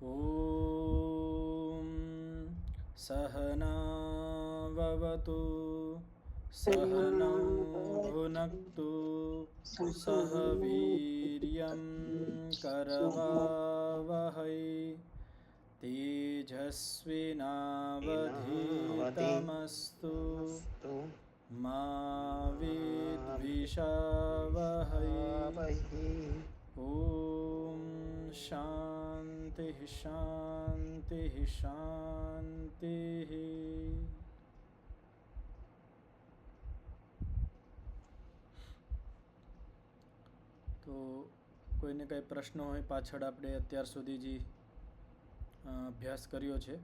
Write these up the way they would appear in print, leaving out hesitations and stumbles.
ॐ सहनाववतु सहनौ भुनक्तु सह वीर्यं करवावहै तेजस्विनावधीतमस्तु मा विद्विषावहै। ॐ शान्तिः शान्तिः शान्तिः। તો કોઈને કંઈ પ્રશ્ન હોય પાછળ આપણે અત્યાર સુધી જે અભ્યાસ કર્યો છે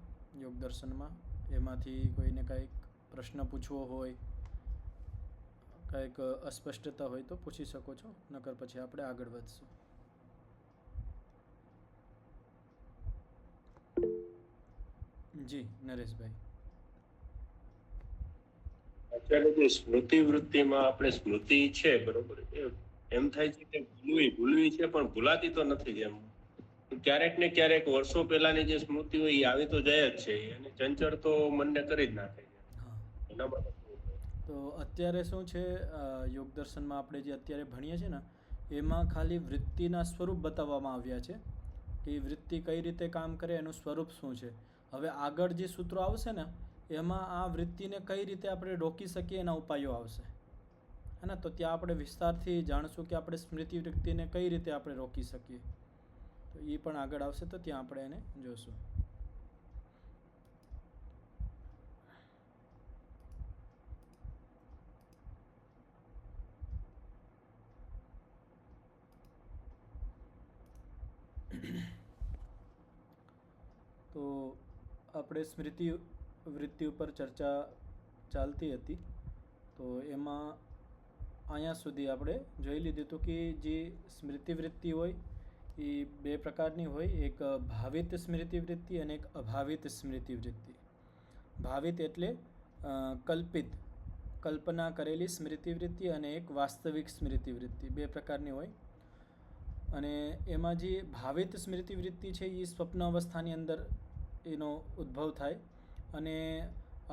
યોગ દર્શનમાં એમાંથી કોઈને કંઈક પ્રશ્ન પૂછવો હોય, કંઈક અસ્પષ્ટતા હોય તો પૂછી શકો છો, નકર પછી આપણે આગળ વધશું. જી નરેશભાઈ. અત્યારે જે સ્મૃતિ વૃત્તિમાં આપણે સ્મૃતિ છે, બરોબર, એમ થાય છે કે ભૂલવી છે પણ ભૂલાતી તો નથી. એમ ક્યારેક ને ક્યારેક વર્ષો પહેલાની જે સ્મૃતિ હોય એ આવી તો જાય જ છે, અને ચંચળ તો મનને કરી જ નાખે છે. એના માટે તો અત્યારે શું છે, યોગ દર્શનમાં આપણે જે અત્યારે ભણીએ છીએ ને એમાં ખાલી વૃત્તિના સ્વરૂપ બતાવવામાં આવ્યા છે કે એ વૃત્તિ કઈ રીતે કામ કરે, એનું સ્વરૂપ શું છે. હવે આગળ જે સૂત્રો આવશે ને એમાં આ વૃત્તિને કઈ રીતે આપણે રોકી શકીએ એના ઉપાયો આવશે, હે ને. તો ત્યાં આપણે વિસ્તારથી જાણશું કે આપણે સ્મૃતિ વૃત્તિને કઈ રીતે આપણે રોકી શકીએ. તો એ પણ આગળ આવશે તો ત્યાં આપણે એને જોશું. તો આપણે સ્મૃતિ વૃત્તિ ઉપર ચર્ચા ચાલતી હતી. તો એમાં અહીંયા સુધી આપણે જોઈ લીધું હતું કે જે સ્મૃતિ વૃત્તિ હોય એ બે પ્રકારની હોય, એક ભાવિત સ્મૃતિ વૃત્તિ અને એક અભાવિત સ્મૃતિ વૃત્તિ. ભાવિત એટલે કલ્પિત, કલ્પના કરેલી સ્મૃતિ વૃત્તિ, અને એક વાસ્તવિક સ્મૃતિ વૃત્તિ, બે પ્રકારની હોય. અને એમાં જે ભાવિત સ્મૃતિ વૃત્તિ છે એ સ્વપ્ન અવસ્થાની અંદર એનો ઉદ્ભવ થાય, અને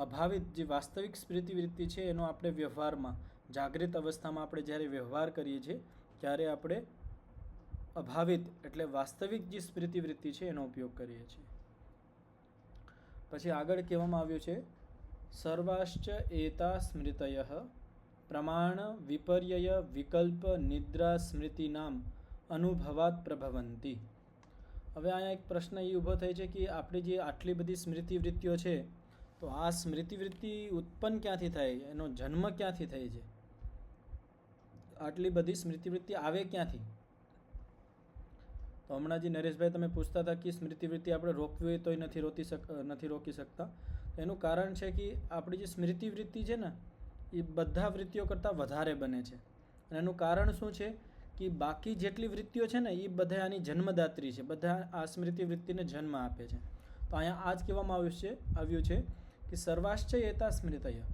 અભાવિત જે વાસ્તવિક સ્મૃતિ વૃત્તિ છે એનો આપણે વ્યવહારમાં જાગૃત અવસ્થામાં આપણે જ્યારે વ્યવહાર કરીએ છીએ ત્યારે આપણે અભાવિત એટલે વાસ્તવિક જે સ્મૃતિ વૃત્તિ છે એનો ઉપયોગ કરીએ છીએ. પછી આગળ કહેવામાં આવ્યું છે સર્વાશ્ચ એતા સ્મૃતયઃ પ્રમાણ વિપર્યય વિકલ્પ નિદ્રા સ્મૃતિ નામ અનુભવાત પ્રભવંતી. હવે અહીંયા એક પ્રશ્ન એ ઊભો થાય છે કે આપણી જે આટલી બધી સ્મૃતિ વૃત્તિઓ છે તો આ સ્મૃતિ વૃત્તિ ઉત્પન્ન ક્યાંથી થાય, એનો જન્મ ક્યાંથી થાય છે, આટલી બધી સ્મૃતિ વૃત્તિ આવે ક્યાંથી. તો હમણાં જે નરેશભાઈ તમે પૂછતા હતા કે સ્મૃતિ વૃત્તિ આપણે રોકવી હોય તોય નથી રોકી શકતા. એનું કારણ છે કે આપણી જે સ્મૃતિ વૃત્તિ છે ને એ બધા વૃત્તિઓ કરતાં વધારે બને છે. અને એનું કારણ શું છે કે બાકી જેટલી વૃત્તિઓ છે ને એ બધા આની જન્મદાત્રી છે, બધા આ સ્મૃતિ વૃત્તિને જન્મ આપે છે. તો અહીંયા આ જ કહેવામાં આવ્યું છે કે સર્વાશ્ચય એતા સ્મૃતય,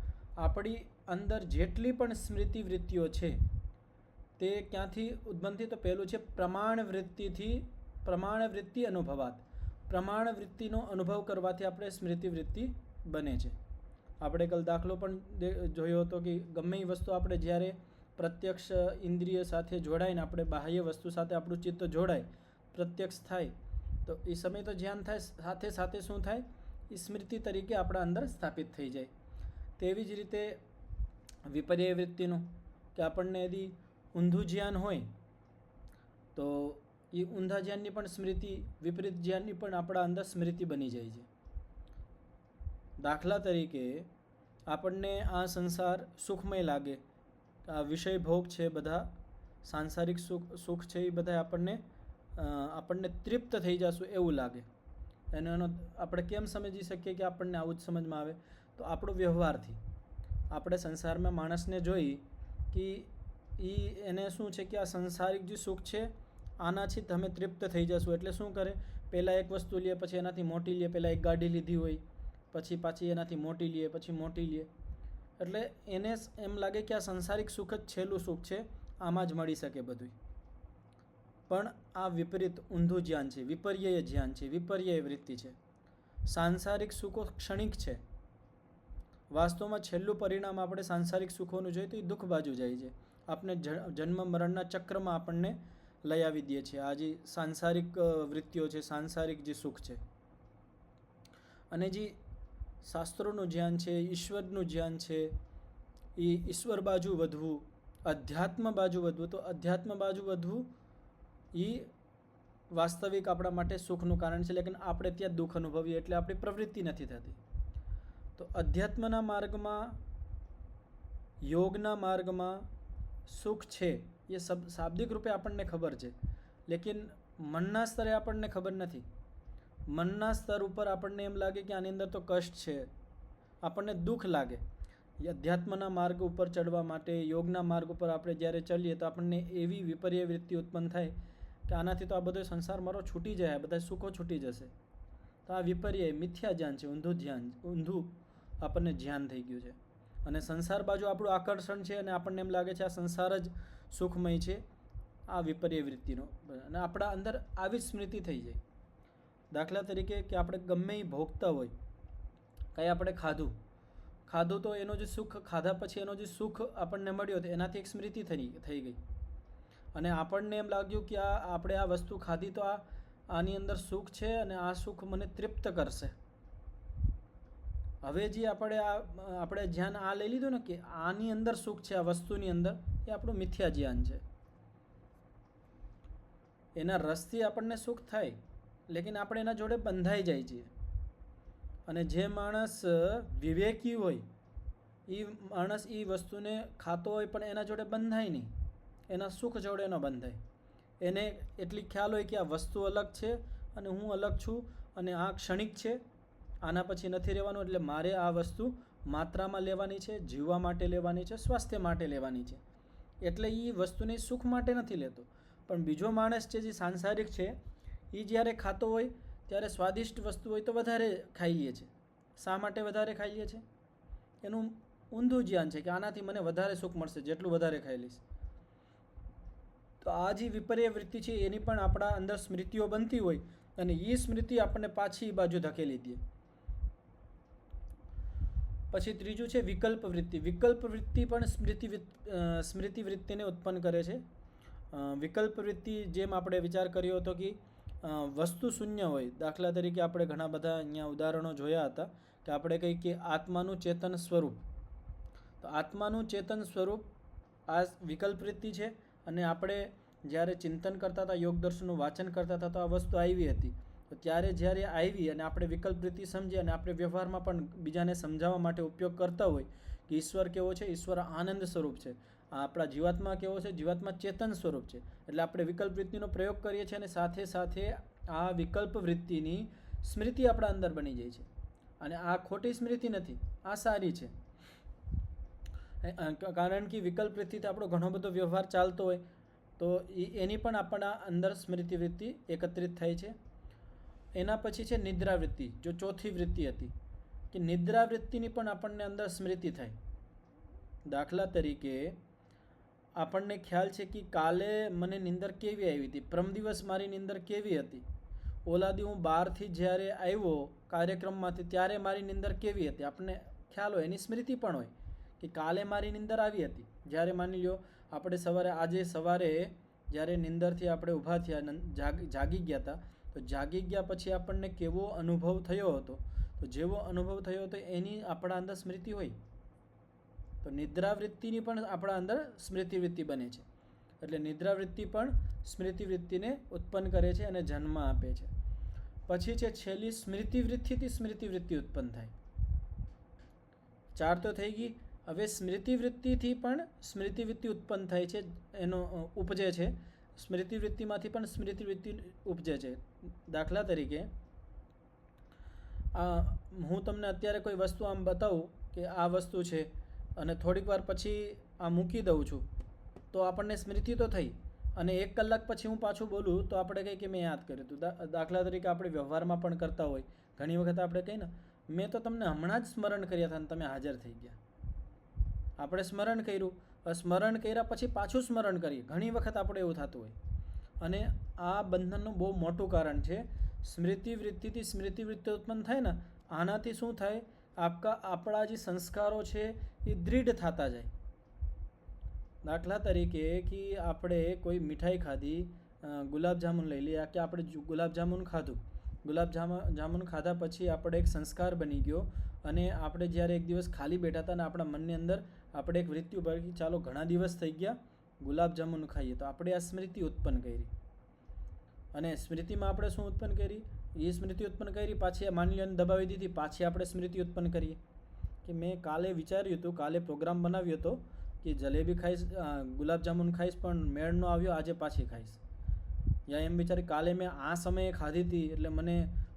આપણી અંદર જેટલી પણ સ્મૃતિ વૃત્તિઓ છે તે ક્યાંથી ઉદ્ભવથી, તો પહેલું છે પ્રમાણ વૃત્તિથી, પ્રમાણ વૃત્તિ અનુભવાત, પ્રમાણ વૃત્તિનો અનુભવ કરવાથી આપણે સ્મૃતિ વૃત્તિ બને છે. આપણે કાલ દાખલો પણ જોયો હતો કે ગમે એ વસ્તુ આપણે જ્યારે પ્રત્યક્ષ ઇન્દ્રિય સાથે જોડાઈને આપણે બાહ્ય વસ્તુ સાથે આપણું ચિત્ત જોડાય, પ્રત્યક્ષ થાય તો એ સમય તો ધ્યાન થાય, સાથે સાથે શું થાય, એ સ્મૃતિ તરીકે આપણા અંદર સ્થાપિત થઈ જાય. તેવી જ રીતે વિપર્યય વૃત્તિનું કે આપણને યદી ઊંધું જ્ઞાન હોય તો એ ઊંધા જ્ઞાનની પણ સ્મૃતિ, વિપરીત જ્ઞાનની પણ આપણા અંદર સ્મૃતિ બની જાય છે. દાખલા તરીકે આપણને આ સંસાર સુખમય લાગે, આ વિષય ભોગ છે, બધા સાંસારિક સુખ છે એ બધા આપણને તૃપ્ત થઈ જશું એવું લાગે. એનો આપણે કેમ સમજી શકીએ કે આપણને આવું જ સમજમાં આવે, તો આપણો વ્યવહારથી આપણે સંસારમાં માણસને જોઈ કે એને શું છે કે આ સંસારિક જે સુખ છે આનાથી તમે તૃપ્ત થઈ જશો, એટલે શું કરે, પહેલાં એક વસ્તુ લે, પછી એનાથી મોટી લે, પહેલાં એક ગાડી લીધી હોય પછી પાછી એનાથી મોટી લે, પછી મોટી લે, એટલે એને એમ લાગે કે આ સંસારિક સુખ જ છેલ્લું સુખ છે, આમાં જ મળી શકે બધું. પણ આ વિપરીત ઊંધું જ્ઞાન છે, વિપર્યય જ્ઞાન છે, વિપર્યય વૃત્તિ છે. સાંસારિક સુખો ક્ષણિક છે. વાસ્તવમાં છેલ્લું પરિણામ આપણે સાંસારિક સુખોનું જોઈએ તો એ દુઃખ બાજુ જાય છે. આપણે જન્મ મરણના ચક્રમાં આપણને લઈ આવી દે છે આ જે સાંસારિક વૃત્તિઓ છે, સાંસારિક જે સુખ છે. અને જે શાસ્ત્રોનું જ્ઞાન છે, ઈશ્વરનું જ્ઞાન છે, એ ઈશ્વર બાજુ વધવું, અધ્યાત્મ બાજુ વધવું. તો અધ્યાત્મ બાજુ વધવું એ વાસ્તવિક આપણા માટે સુખનું કારણ છે, લેકિન આપણે ત્યાં દુઃખ અનુભવીએ એટલે આપણી પ્રવૃત્તિ નથી થતી. તો અધ્યાત્મના માર્ગમાં, યોગના માર્ગમાં સુખ છે એ શાબ્દિક રૂપે આપણને ખબર છે, લેકિન મનના સ્તરે આપણને ખબર નથી. મનના સ્તર ઉપર આપણને એમ લાગે કે આની અંદર તો કષ્ટ છે, આપણને દુઃખ લાગે. અધ્યાત્મના માર્ગ ઉપર ચડવા માટે, યોગના માર્ગ ઉપર આપણે જ્યારે ચાલીએ તો આપણને એવી વિપર્ય વૃત્તિ ઉત્પન્ન થાય કે આનાથી તો આ બધો સંસાર મારો છૂટી જાય, બધા સુખો છૂટી જશે. તો આ વિપર્ય મિથ્યા જ્ઞાન છે, ઊંધું ધ્યાન, ઊંધું આપણને ધ્યાન થઈ ગયું છે. અને સંસાર બાજુ આપણું આકર્ષણ છે અને આપણને એમ લાગે છે આ સંસાર જ સુખમય છે, આ વિપર્ય વૃત્તિનો. અને આપણા અંદર આવી જ સ્મૃતિ થઈ જાય. દાખલા તરીકે કે આપણે ગમે એ ભોગતા હોય, કંઈ આપણે ખાધું તો એનો જે સુખ, ખાધા પછી એનો જે સુખ આપણને મળ્યો તો એનાથી એક સ્મૃતિ થઈ ગઈ. અને આપણને એમ લાગ્યું કે આપણે આ વસ્તુ ખાધી તો આની અંદર સુખ છે અને આ સુખ મને તૃપ્ત કરશે. હવે જે આપણે ધ્યાન આ લઈ લીધું ને કે આની અંદર સુખ છે, આ વસ્તુની અંદર, એ આપણું મિથ્યા જ્ઞાન છે. એના રસથી આપણને સુખ થાય, લેકિન આપણે એના જોડે બંધાઈ જાય છીએ. અને જે માણસ વિવેકી હોય એ માણસ એ વસ્તુને ખાતો હોય પણ એના જોડે બંધાય નહીં, એના સુખ જોડે ન બંધાય. એને એટલી ખ્યાલ હોય કે આ વસ્તુ અલગ છે અને હું અલગ છું અને આ ક્ષણિક છે, આના પછી નથી રહેવાનું, એટલે મારે આ વસ્તુ માત્રામાં લેવાની છે, જીવવા માટે લેવાની છે, સ્વાસ્થ્ય માટે લેવાની છે. એટલે એ વસ્તુને સુખ માટે નથી લેતો. પણ બીજો માણસ છે જે સાંસારિક છે, એ જ્યારે ખાતો હોય ત્યારે સ્વાદિષ્ટ વસ્તુ હોય તો વધારે ખાઈ લે છે. શા માટે વધારે ખાઈ લે છે? એનું ઊંધું જ્ઞાન છે કે આનાથી મને વધારે સુખ મળશે જેટલું વધારે ખાઈ લઈશ. તો આ જે વિપર્ય વૃત્તિ છે એની પણ આપણા અંદર સ્મૃતિઓ બનતી હોય અને એ સ્મૃતિ આપણને પાછી બાજુ ધકેલી દે. પછી ત્રીજું છે વિકલ્પ વૃત્તિ. વિકલ્પ વૃત્તિ પણ સ્મૃતિ વૃત્તિને ઉત્પન્ન કરે છે. વિકલ્પ વૃત્તિ જેમ આપણે વિચાર કર્યો હતો કે વસ્તુ શૂન્ય હોય. દાખલા તરીકે આપણે ઘણા બધા અહીંયા ઉદાહરણો જોયા હતા કે આપણે કહીએ કે આત્માનું ચેતન સ્વરૂપ. તો આત્માનું ચેતન સ્વરૂપ આ વિકલ્પ વૃત્તિ છે. અને આપણે જ્યારે ચિંતન કરતા હતા, યોગ દર્શનનું વાંચન કરતા હતા તો આ વસ્તુ આવી હતી. તો જ્યારે આવી અને આપણે વિકલ્પ વૃત્તિ સમજી અને આપણે વ્યવહારમાં પણ બીજાને સમજાવવા માટે ઉપયોગ કરતા હોય કે ઈશ્વર કેવો છે, ઈશ્વર આનંદ સ્વરૂપ છે, આપણા જીવાત્મા કેવો છે, જીવાત્મા ચેતન સ્વરૂપ છે. એટલે આપણે વિકલ્પ વૃત્તિનો પ્રયોગ કરીએ છીએ અને સાથે સાથે આ વિકલ્પ વૃત્તિની સ્મૃતિ આપણા અંદર બની જાય છે. અને આ ખોટી સ્મૃતિ નથી, આ સારી છે. કારણ કે વિકલ્પ વૃત્તિથી આપણો ઘણો બધો વ્યવહાર ચાલતો હોય તો એની પણ આપણા અંદર સ્મૃતિ વૃત્તિ એકત્રિત થાય છે. એના પછી છે નિદ્રાવૃત્તિ. જો ચોથી વૃત્તિ હતી કે નિદ્રાવૃત્તિની પણ આપણને અંદર સ્મૃતિ થાય. દાખલા તરીકે આપણને ખ્યાલ છે કે કાલે મને નિંદર કેવી આવી હતી, પરમ દિવસ મારી નિંદર કેવી હતી, ઓલાદી હું બહારથી જ્યારે આવ્યો કાર્યક્રમમાંથી ત્યારે મારી નિંદર કેવી હતી, આપણને ખ્યાલ હોય, એની સ્મૃતિ પણ હોય કે કાલે મારી નિંદર આવી હતી. જ્યારે માની લો આપણે આજે સવારે જ્યારે નિંદરથી આપણે ઊભા થયા, જાગી ગયા હતા, તો જાગી ગયા પછી આપણને કેવો અનુભવ થયો હતો, તો જેવો અનુભવ થયો હતો એની આપણા અંદર સ્મૃતિ હોય. તો નિદ્રાવૃત્તિની પણ આપણા અંદર સ્મૃતિવૃત્તિ બને છે. એટલે નિદ્રાવૃત્તિ પણ સ્મૃતિવૃત્તિને ઉત્પન્ન કરે છે અને જન્મ આપે છે. પછી છે છેલ્લી સ્મૃતિવૃત્તિથી સ્મૃતિવૃત્તિ ઉત્પન્ન થાય. 4 તો થઈ ગઈ. હવે સ્મૃતિવૃત્તિથી પણ સ્મૃતિવૃત્તિ ઉત્પન્ન થાય છે, એનો ઉપજે છે. સ્મૃતિવૃત્તિમાંથી પણ સ્મૃતિવૃત્તિ ઉપજે છે. દાખલા તરીકે હું તમને અત્યારે કોઈ વસ્તુ આમ બતાવું કે આ વસ્તુ છે અને થોડીક વાર પછી આ મૂકી દઉં છું તો આપણને સ્મૃતિ તો થઈ, અને 1 કલાક પછી હું પાછું બોલું તો આપણે કહીએ કે મેં યાદ કર્યું હતું. દાખલા તરીકે આપણે વ્યવહારમાં પણ કરતા હોય. ઘણી વખત આપણે કહીએ ને, મેં તો તમને હમણાં જ સ્મરણ કર્યા હતા અને તમે હાજર થઈ ગયા. આપણે સ્મરણ કર્યું, સ્મરણ કર્યા પછી પાછું સ્મરણ કરીએ. ઘણી વખત આપણે એવું થતું હોય. અને આ બંધનનું બહુ મોટું કારણ છે. સ્મૃતિવૃત્તિથી સ્મૃતિવૃત્તિ ઉત્પન્ન થાય ને, આનાથી શું થાય, આપણા જે સંસ્કારો છે એ દૃઢ થતા જાય. દાખલા તરીકે કે આપણે કોઈ મીઠાઈ ખાધી, ગુલાબજામુન લઈ લઈએ કે આપણે ગુલાબજામુન ખાધું, જામુન ખાધા પછી આપણે એક સંસ્કાર બની ગયો અને આપણે જ્યારે એક દિવસ ખાલી બેઠા હતા અને આપણા મનની અંદર આપણે એક વૃત્તિ ઉભા કે ચાલો ઘણા દિવસ થઈ ગયા ગુલાબજામુન ખાઈએ, તો આપણે આ સ્મૃતિ ઉત્પન્ન કરી. અને સ્મૃતિમાં આપણે શું ઉત્પન્ન કરી, એ સ્મૃતિ ઉત્પન્ન કરી, પાછી માની લો દબાવી દીધી, પાછી આપણે સ્મૃતિ ઉત્પન્ન કરીએ કે મેં કાલે વિચાર્યું હતું, કાલે પ્રોગ્રામ બનાવ્યો હતો કે જલેબી ખાઈશ, ગુલાબજામુન ખાઈશ, પણ મેળ ન આવ્યો, આજે પાછી ખાઈશ. યા એમ વિચારી કાલે મેં આ સમયે ખાધી હતી એટલે મને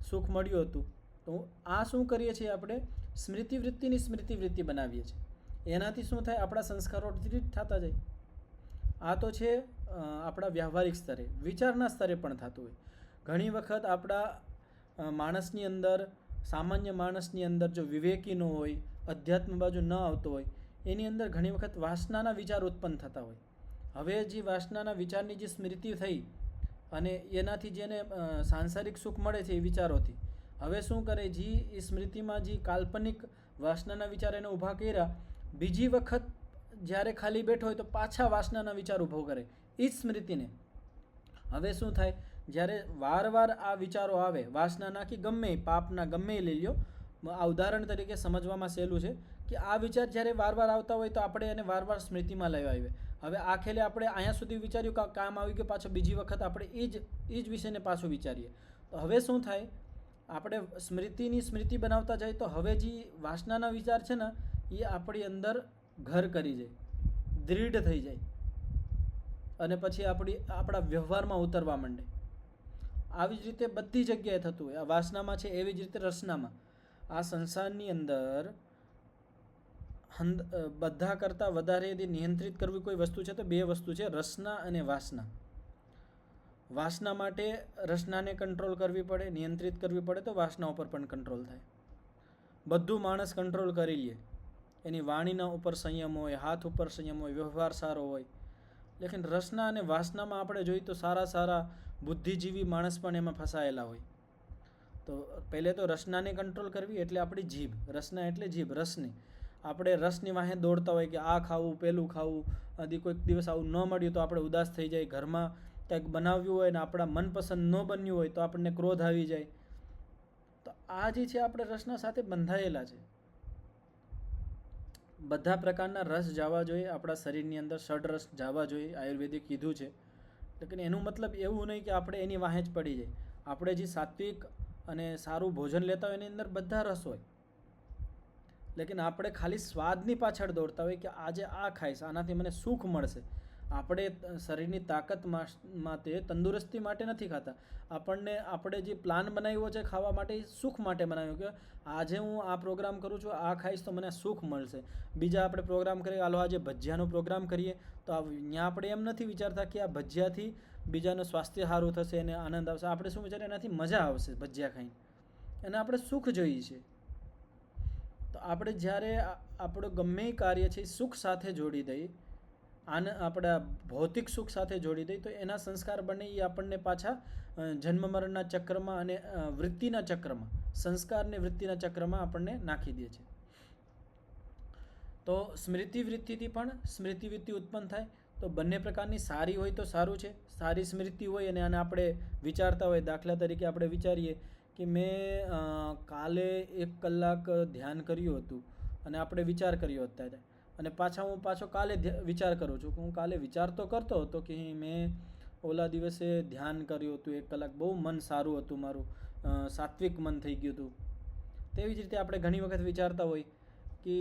સુખ મળ્યું હતું. તો આ શું કરીએ છીએ, આપણે સ્મૃતિવૃત્તિની સ્મૃતિવૃત્તિ બનાવીએ છીએ. એનાથી શું થાય, આપણા સંસ્કારો દૃઢ થતા જાય. આ તો છે આપણા વ્યવહારિક સ્તરે. વિચારના સ્તરે પણ થતું હોય. ઘણી વખત આપણા માણસની અંદર, સામાન્ય માણસની અંદર જો વિવેકી ન હોય, અધ્યાત્મ બાજુ ન આવતો હોય, એની અંદર ઘણી વખત વાસનાના વિચાર ઉત્પન્ન થતા હોય. હવે જે વાસનાના વિચારની જે સ્મૃતિ થઈ અને એનાથી જેને સાંસારિક સુખ મળે છે એ વિચારોથી, હવે શું કરે, એ સ્મૃતિમાં જે કાલ્પનિક વાસનાના વિચાર એને ઊભા કર્યા, બીજી વખત જ્યારે ખાલી બેઠો હોય તો પાછા વાસનાના વિચાર ઊભો કરે એ જ સ્મૃતિને. હવે શું થાય, જ્યારે વારવાર આ વિચારો આવે, વાસનાના કે ગમે પાપના ગમે લઈ લ્યો, આ ઉદાહરણ તરીકે સમજવામાં સહેલું છે કે આ વિચાર જ્યારે વારવાર આવતા હોય તો આપણે એને વારવાર સ્મૃતિમાં લેવા આવે. હવે આ ખેલે આપણે અહીંયા સુધી વિચાર્યું કે કામ આવી ગયું, પાછો બીજી વખત આપણે એ જ વિષયને પાછું વિચારીએ. તો હવે શું થાય, આપણે સ્મૃતિની સ્મૃતિ બનાવતા જાય તો હવે જે વાસનાના વિચાર છે ને એ આપણી અંદર ઘર કરી જાય, દૃઢ થઈ જાય અને પછી આપણા વ્યવહારમાં ઉતરવા માંડે. આવી જ રીતે બધી જગ્યાએ થતું હોય. આ વાસનામાં છે એવી જ રીતે રસનામાં. આ સંસારની અંદર બધા કરતાં વધારે यदि નિયંત્રિત કરવી કોઈ વસ્તુ છે તો બે વસ્તુ છે, રસના અને વાસના. વાસના માટે રસનાને કંટ્રોલ કરવી પડે, નિયંત્રિત કરવી પડે તો વાસના ઉપર પણ કંટ્રોલ થાય. બધું માણસ કંટ્રોલ કરી લે, એની વાણીના ઉપર સંયમ હોય, હાથ ઉપર સંયમ હોય, વ્યવહાર સારો હોય, લેકિન રસના અને વાસનામાં આપણે જોઈએ તો સારા બુદ્ધિજીવી માણસ પણ એમાં ફસાયેલા હોય. તો પહેલે તો રસનાને કંટ્રોલ કરવી એટલે આપણી જીભ. રસના એટલે જીભ, રસની. આપણે રસની વાહે દોડતા હોય કે આ ખાવું, પેલું ખાવું, આદિ કોઈક દિવસ આવું ન મળ્યું તો આપણે ઉદાસ થઈ જાય. ઘરમાં કંઈક બનાવ્યું હોય ને આપણા મનપસંદ ન બન્યું હોય તો આપણને ક્રોધ આવી જાય. તો આ જે છે આપણે રસના સાથે બંધાયેલા છે. બધા પ્રકારના રસ જવા જોઈએ આપણા શરીરની અંદર, ષડરસ જવા જોઈએ, આયુર્વેદિક કીધું છે. લેકિન એનું મતલબ એવું નહીં કે આપણે એની વાહે જ પડી જાય. આપણે જે સાત્વિક અને સારું ભોજન લેતા હોય એની અંદર બધા રસ હોય, લેકિન આપણે ખાલી સ્વાદની પાછળ દોડતા હોય કે આજે આ ખાઈશ, આનાથી મને સુખ મળશે. આપણે શરીરની તાકાત માટે, તંદુરસ્તી માટે નથી ખાતા. આપણે જે પ્લાન બનાવ્યો છે ખાવા માટે, એ સુખ માટે બનાવ્યો કે આજે હું આ પ્રોગ્રામ કરું છું, આ ખાઈશ તો મને સુખ મળશે. બીજા આપણે પ્રોગ્રામ કરીએ, હાલો આજે ભજીયાનો પ્રોગ્રામ કરીએ, તો ત્યાં આપણે એમ નથી વિચારતા કે આ ભજીયાથી બીજાનું સ્વાસ્થ્ય સારું થશે અને આનંદ આવશે. આપણે શું વિચારીએ, એનાથી મજા આવશે ભજીયા ખાઈને, અને આપણે સુખ જોઈએ છીએ. તો આપણે જ્યારે આપણું ગમે કાર્ય છે સુખ સાથે જોડી દઈએ, આપણા ભૌતિક સુખ સાથે જોડી દઈએ, તો એના સંસ્કાર બને એ આપણને પાછા જન્મ મરણના ચક્રમાં અને વૃત્તિના ચક્રમાં, સંસ્કારને વૃત્તિના ચક્રમાં આપણને નાખી દે છે. તો સ્મૃતિવૃત્તિથી પણ સ્મૃતિવૃત્તિ ઉત્પન્ન થાય. તો બંને પ્રકારની સારી હોય તો સારું છે. સારી સ્મૃતિ હોય અને આને આપણે વિચારતા હોય, દાખલા તરીકે આપણે વિચારીએ કે મેં કાલે 1 કલાક ધ્યાન કર્યું હતું અને આપણે વિચાર કર્યો અત્યારે, અને હું પાછો કાલે વિચાર કરું છું કે હું કાલે વિચાર તો કરતો હતો કે મેં ઓલા દિવસે ધ્યાન કર્યું હતું 1 કલાક, બહુ મન સારું હતું મારું, સાત્વિક મન થઈ ગયું હતું. તેવી જ રીતે આપણે ઘણી વખત વિચારતા હોય કે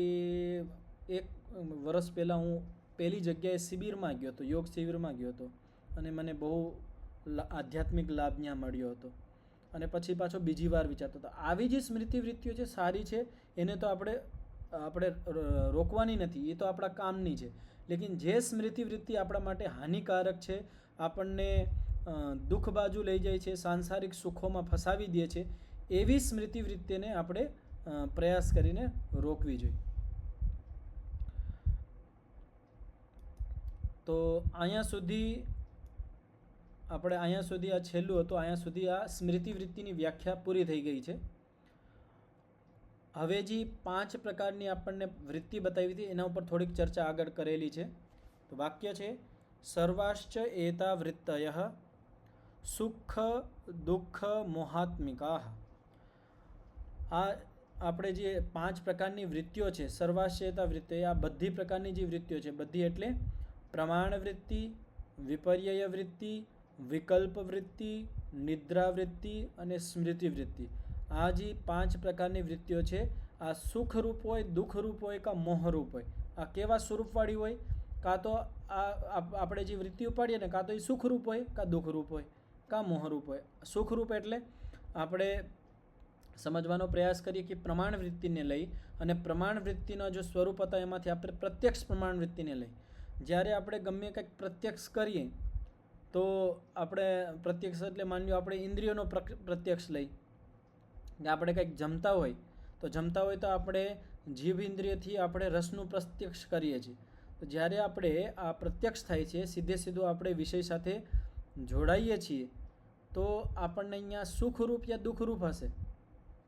1 વર્ષ પહેલાં હું પહેલી જગ્યાએ શિબિરમાં ગયો હતો, યોગ શિબિરમાં ગયો હતો અને મને બહુ આધ્યાત્મિક લાભ ત્યાં મળ્યો હતો, અને પછી પાછો બીજી વાર વિચારતો હતો. આવી જે સ્મૃતિવૃત્તિઓ છે સારી છે, એને તો આપણે રોકવાની નથી, એ તો આપણા કામની છે. લેકિન જે સ્મૃતિવૃત્તિ આપણા માટે હાનિકારક છે, આપણને દુઃખ બાજુ લઈ જાય છે, સાંસારિક સુખોમાં ફસાવી દે છે, એવી સ્મૃતિવૃત્તિને આપણે પ્રયાસ કરીને રોકવી જોઈએ. તો અહીંયા સુધી આપણે અહીંયા સુધી આ છેલ્લું હતું, અહીંયા સુધી આ સ્મૃતિ વૃત્તિની વ્યાખ્યા પૂરી થઈ ગઈ છે. હવે જે 5 પ્રકારની આપણને વૃત્તિ બતાવી હતી એના ઉપર થોડીક ચર્ચા આગળ કરેલી છે. તો વાક્ય છે સર્વાશ્ચ એતા વૃત્તયઃ સુખ દુઃખ મોહાત્મિકા. આ આપણે જે 5 પ્રકારની વૃત્તિઓ છે, સર્વાશ્ચ એતા વૃત્તિ, આ બધી પ્રકારની જે વૃત્તિઓ છે, બધી એટલે પ્રમાણ વૃત્તિ, વિપર્યય વૃત્તિ, વિકલ્પ વૃત્તિ, નિદ્રા વૃત્તિ અને સ્મૃતિ વૃત્તિ. આ જે 5 પ્રકારની વૃત્તિઓ છે, આ સુખરૂપ હોય, દુઃખરૂપ હોય કે મોહરૂપ હોય. આ કેવા સ્વરૂપવાળી હોય? કાં તો આપણે જે વૃત્તિ ઉપાડીએ ને, કાં તો એ સુખરૂપ હોય, કાં દુઃખરૂપ હોય, કાં મોહરૂપ હોય. સુખરૂપ એટલે આપણે સમજવાનો પ્રયાસ કરીએ કે પ્રમાણ વૃત્તિને લઈ અને પ્રમાણ વૃત્તિના જો સ્વરૂપ હતા એમાંથી આપણે પ્રત્યક્ષ પ્રમાણ વૃત્તિને લઈ. જ્યારે આપણે ગમે કંઈક પ્રત્યક્ષ કરીએ તો આપણે પ્રત્યક્ષ એટલે માની લો આપણે ઇન્દ્રિયોનો પ્રત્યક્ષ લઈ કે આપણે કંઈક જમતા હોય તો આપણે જીભ ઇન્દ્રિયથી આપણે રસનું પ્રત્યક્ષ કરીએ છીએ. તો જ્યારે આપણે આ પ્રત્યક્ષ થાય છે, સીધું આપણે વિષય સાથે જોડાઈએ છીએ તો આપણને અહીંયા સુખરૂપ યા દુઃખરૂપ હશે.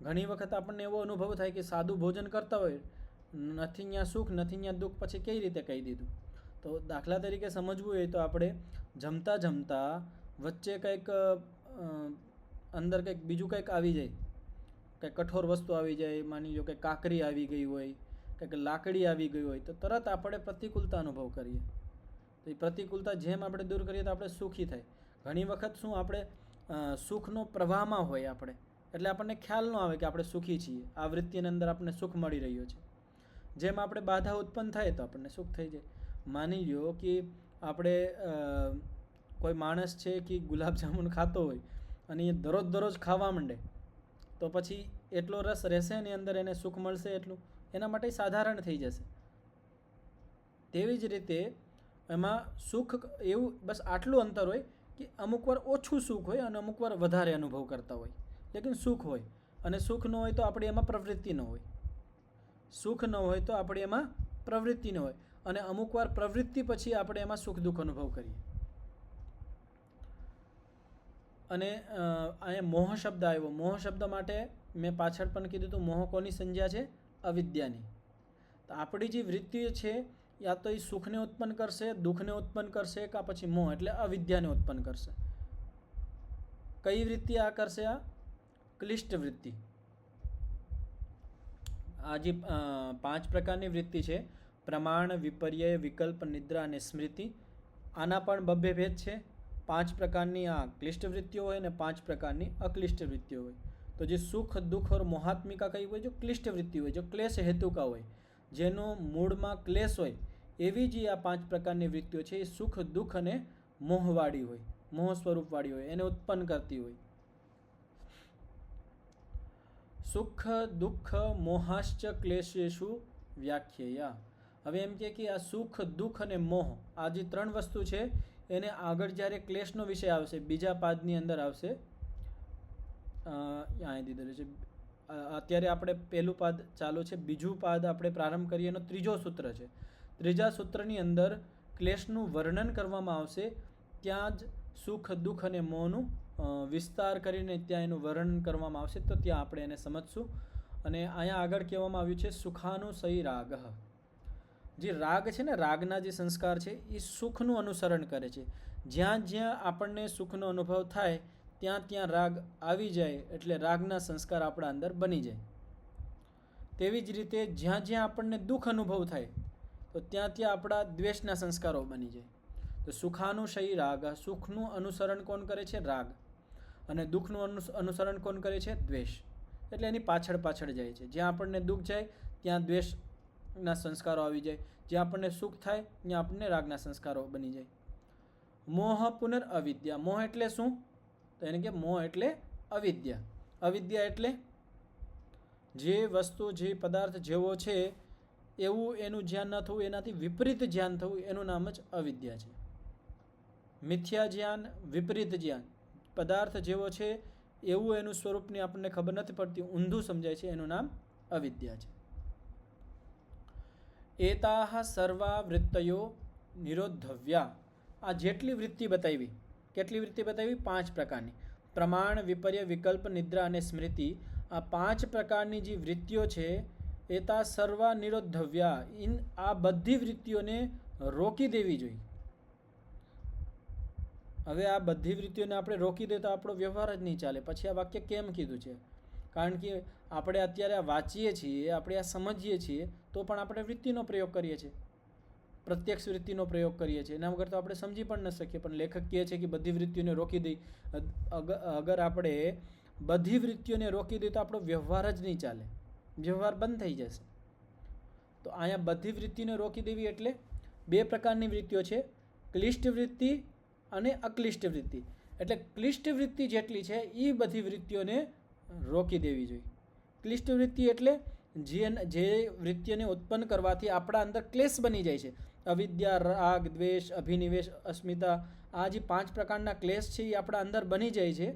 ઘણી વખત આપણને એવો અનુભવ થાય કે સાદું ભોજન કરતા હોય, નથી અહીંયા સુખ નથી અહીંયા દુઃખ, પછી કઈ રીતે કહી દીધું. તો દાખલા તરીકે સમજવું હોય તો આપણે જમતા વચ્ચે કંઈક અંદર કંઈક બીજું કંઈક આવી જાય, કંઈક કઠોર વસ્તુ આવી જાય, માની લો કે કાકરી આવી ગઈ હોય, કંઈક લાકડી આવી ગઈ હોય, તો તરત આપણે પ્રતિકૂળતા અનુભવ કરીએ. તો એ પ્રતિકૂળતા જેમ આપણે દૂર કરીએ તો આપણે સુખી થાય. ઘણી વખત શું આપણે સુખનો પ્રવાહમાં હોય આપણે, એટલે આપણને ખ્યાલ ન આવે કે આપણે સુખી છીએ, આ વૃત્તિની અંદર આપણને સુખ મળી રહ્યો છે. જેમ આપણે બાધા ઉત્પન્ન થાય તો આપણને સુખ થઈ જાય. માની લો કે આપણે કોઈ માણસ છે કે ગુલાબજામુન ખાતો હોય અને એ દરરોજ ખાવા માંડે તો પછી એટલો રસ રહેશે એની અંદર, એને સુખ મળશે એટલું, એના માટે સાધારણ થઈ જશે. તેવી જ રીતે એમાં સુખ એવું બસ આટલું અંતર હોય કે અમુક વાર ઓછું સુખ હોય અને અમુક વાર વધારે અનુભવ કરતા હોય, લેકિન સુખ હોય. અને સુખ ન હોય તો આપણી એમાં પ્રવૃત્તિ ન હોય, સુખ ન હોય તો આપણે એમાં પ્રવૃત્તિ ન હોય, અને અમુક વાર પ્રવૃત્તિ પછી આપણે એમાં સુખ દુઃખ અનુભવ કરીએ. અને અહીંયા મોહ શબ્દ આવ્યો. મોહ શબ્દ માટે મેં પાછળ પણ કીધું હતું, મોહ કોની સંજ્ઞા છે? અવિદ્યાની. તો આપણી જે વૃત્તિ છે યા તો એ સુખને ઉત્પન્ન કરશે, દુઃખને ઉત્પન્ન કરશે, કાં પછી મોહ એટલે અવિદ્યાને ઉત્પન્ન કરશે. કઈ વૃત્તિ આ કરશે? આ ક્લિષ્ટ વૃત્તિ. આ જે 5 પ્રકારની વૃત્તિ છે, પ્રમાણ, વિપર્યય, વિકલ્પ, નિદ્રા અને સ્મૃતિ, આના પણ બબ્બે ભેદ છે. 5 પ્રકારની આ ક્લિષ્ટ વૃત્તિઓ હોય અને 5 પ્રકારની અક્લિષ્ટ વૃત્તિઓ હોય. તો જે સુખ દુઃખ और મોહાત્મિકા કઈ હોય? જો ક્લિષ્ટ વૃત્તિ હોય, જો ક્લેશ હેતુકા હોય, જેનો મૂળમાં ક્લેશ હોય, એવી જે આ 5 પ્રકારની વૃત્તિઓ છે એ સુખ દુઃખ અને મોહવાળી હોય, મોહ સ્વરૂપવાળી હોય, એને ઉત્પન્ન કરતી હોય. સુખ દુઃખ મોહાશ્ચ ક્લેશેષુ વ્યાખ્યેયા. હવે એમ કે આ સુખ દુઃખ અને મોહ, આ જે 3 વસ્તુ છે એને આગળ જ્યારે ક્લેશનો વિષય આવશે, બીજા પાદની અંદર આવશે. અહીં દીધેલું છે. અત્યારે આપણે પહેલું પાદ ચાલુ છે, બીજું પાદ આપણે પ્રારંભ કરીએ એનો 3જો સૂત્ર છે. 3જા સૂત્રની અંદર ક્લેશનું વર્ણન કરવામાં આવશે. ત્યાં જ સુખ દુઃખ અને મોહનું વિસ્તાર કરીને ત્યાં એનું વર્ણન કરવામાં આવશે. તો ત્યાં આપણે એને સમજશું. અને અહીંયા આગળ કહેવામાં આવ્યું છે સુખાનુસયી રાગ. જે રાગ છે ને, રાગના જે સંસ્કાર છે એ સુખનું અનુસરણ કરે છે. જ્યાં જ્યાં આપણને સુખનો અનુભવ થાય ત્યાં રાગ આવી જાય એટલે રાગના સંસ્કાર આપણા અંદર બની જાય. તેવી જ રીતે જ્યાં જ્યાં આપણને દુઃખ અનુભવ થાય તો ત્યાં આપણા દ્વેષના સંસ્કારો બની જાય. તો સુખાનુસયી રાગ, સુખનું અનુસરણ કોણ કરે છે? રાગ. અને દુઃખનું અનુસરણ કોણ કરે છે? દ્વેષ. એટલે એની પાછળ જાય છે. જ્યાં આપણને દુઃખ જાય ત્યાં દ્વેષના સંસ્કારો આવી જાય, જ્યાં આપણને સુખ થાય ત્યાં આપણને રાગના સંસ્કારો બની જાય. મોહ પુનર અવિદ્યા. મોહ એટલે શું? તો એને કે મોહ એટલે અવિદ્યા. અવિદ્યા એટલે જે વસ્તુ, જે પદાર્થ જેવો છે એવું એનું જ્ઞાન ન થવું, એનાથી વિપરીત જ્ઞાન થવું, એનું નામ જ અવિદ્યા છે. મિથ્યા જ્ઞાન, વિપરીત જ્ઞાન. પદાર્થ જેવો છે એવું એનું સ્વરૂપની આપણને ખબર નથી પડતી, ઊંધું સમજાય છે, એનું નામ અવિદ્યા છે. એતાહ સર્વા વૃત્તયો નિરોધવ્યા. આ જેટલી વૃત્તિ બતાવી કેટલી વૃત્તિ બતાવી? 5 પ્રકારની. પ્રમાણ, વિપર્ય, વિકલ્પ, નિદ્રા અને સ્મૃતિ, આ 5 પ્રકારની જે વૃત્તિઓ છે એતા સર્વા નિરોધવ્યા, આ બધી વૃત્તિઓને રોકી દેવી જોઈએ. હવે આ બધી વૃત્તિઓને આપણે રોકી દે તો આપણો વ્યવહાર જ નહીં ચાલે. પછી આ વાક્ય કેમ કીધું છે? કારણ કે આપણે અત્યારે આ વાંચીએ છીએ, આપણે આ સમજીએ છીએ, તો પણ આપણે વૃત્તિનો પ્રયોગ કરીએ છીએ, પ્રત્યક્ષ વૃત્તિનો પ્રયોગ કરીએ છીએ. એના વગર તો આપણે સમજી પણ ન શકીએ. પણ લેખક કહે છે કે બધી વૃત્તિઓને રોકી દઈ. અગર આપણે બધી વૃત્તિઓને રોકી દઈએ તો આપણો વ્યવહાર જ નહીં ચાલે, વ્યવહાર બંધ થઈ જશે. તો અહીંયા બધી વૃત્તિને રોકી દેવી એટલે 2 પ્રકારની વૃત્તિઓ છે, ક્લિષ્ટ વૃત્તિ અને અક્લિષ્ટ વૃત્તિ. એટલે ક્લિષ્ટ વૃત્તિ જેટલી છે એ બધી વૃત્તિઓને રોકી દેવી જોઈએ. ક્લિષ્ટ વૃત્તિ એટલે જે વૃત્તિઓને ઉત્પન્ન કરવાથી આપણા અંદર ક્લેશ બની જાય છે. અવિદ્યા, રાગ, દ્વેષ, અભિનિવેશ, અસ્મિતા, આ જે 5 પ્રકારના ક્લેશ છે એ આપણા અંદર બની જાય છે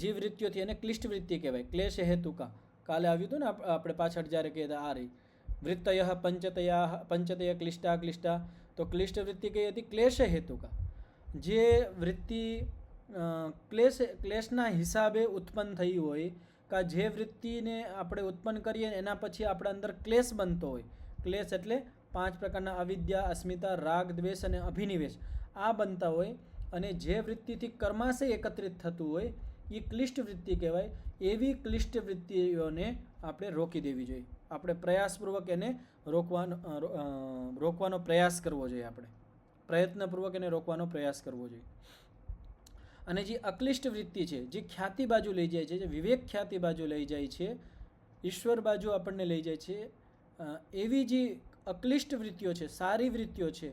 જે વૃત્તિઓથી, એને ક્લિષ્ટ વૃત્તિ કહેવાય. ક્લેશ હેતુકા કાલે આવ્યું હતું ને આપણે પાછળ જ્યારે કહેતા આ રહી વૃત્તય પંચતય ક્લિષ્ટા ક્લિષ્ટા. તો ક્લિષ્ટ વૃત્તિ કઈ હતી? ક્લેશ હેતુકા. જે વૃત્તિ ક્લેશના હિસાબે ઉત્પન્ન થઈ હોય, કે જે વૃત્તિને આપણે ઉત્પન્ન કરીએ એના પછી આપણા અંદર ક્લેશ બનતો હોય. ક્લેશ એટલે 5 પ્રકારના અવિદ્યા, અસ્મિતા, રાગ, દ્વેષ અને અભિનિવેશ આ બનતા હોય, અને જે વૃત્તિથી કર્માશય એકત્રિત થતું હોય એ ક્લિષ્ટ વૃત્તિ કહેવાય. એવી ક્લિષ્ટ વૃત્તિઓને આપણે રોકી દેવી જોઈએ. આપણે પ્રયાસપૂર્વક એને રોકવાનો પ્રયાસ કરવો જોઈએ. આપણે પ્રયત્નપૂર્વક એને રોકવાનો પ્રયાસ કરવો જોઈએ. અને જે અક્લિષ્ટ વૃત્તિ છે, જે ખ્યાતિ બાજુ લઈ જાય છે, જે વિવેક ખ્યાતિ બાજુ લઈ જાય છે, ઈશ્વર બાજુ આપણને લઈ જાય છે, એવી જે અક્લિષ્ટ વૃત્તિઓ છે, સારી વૃત્તિઓ છે,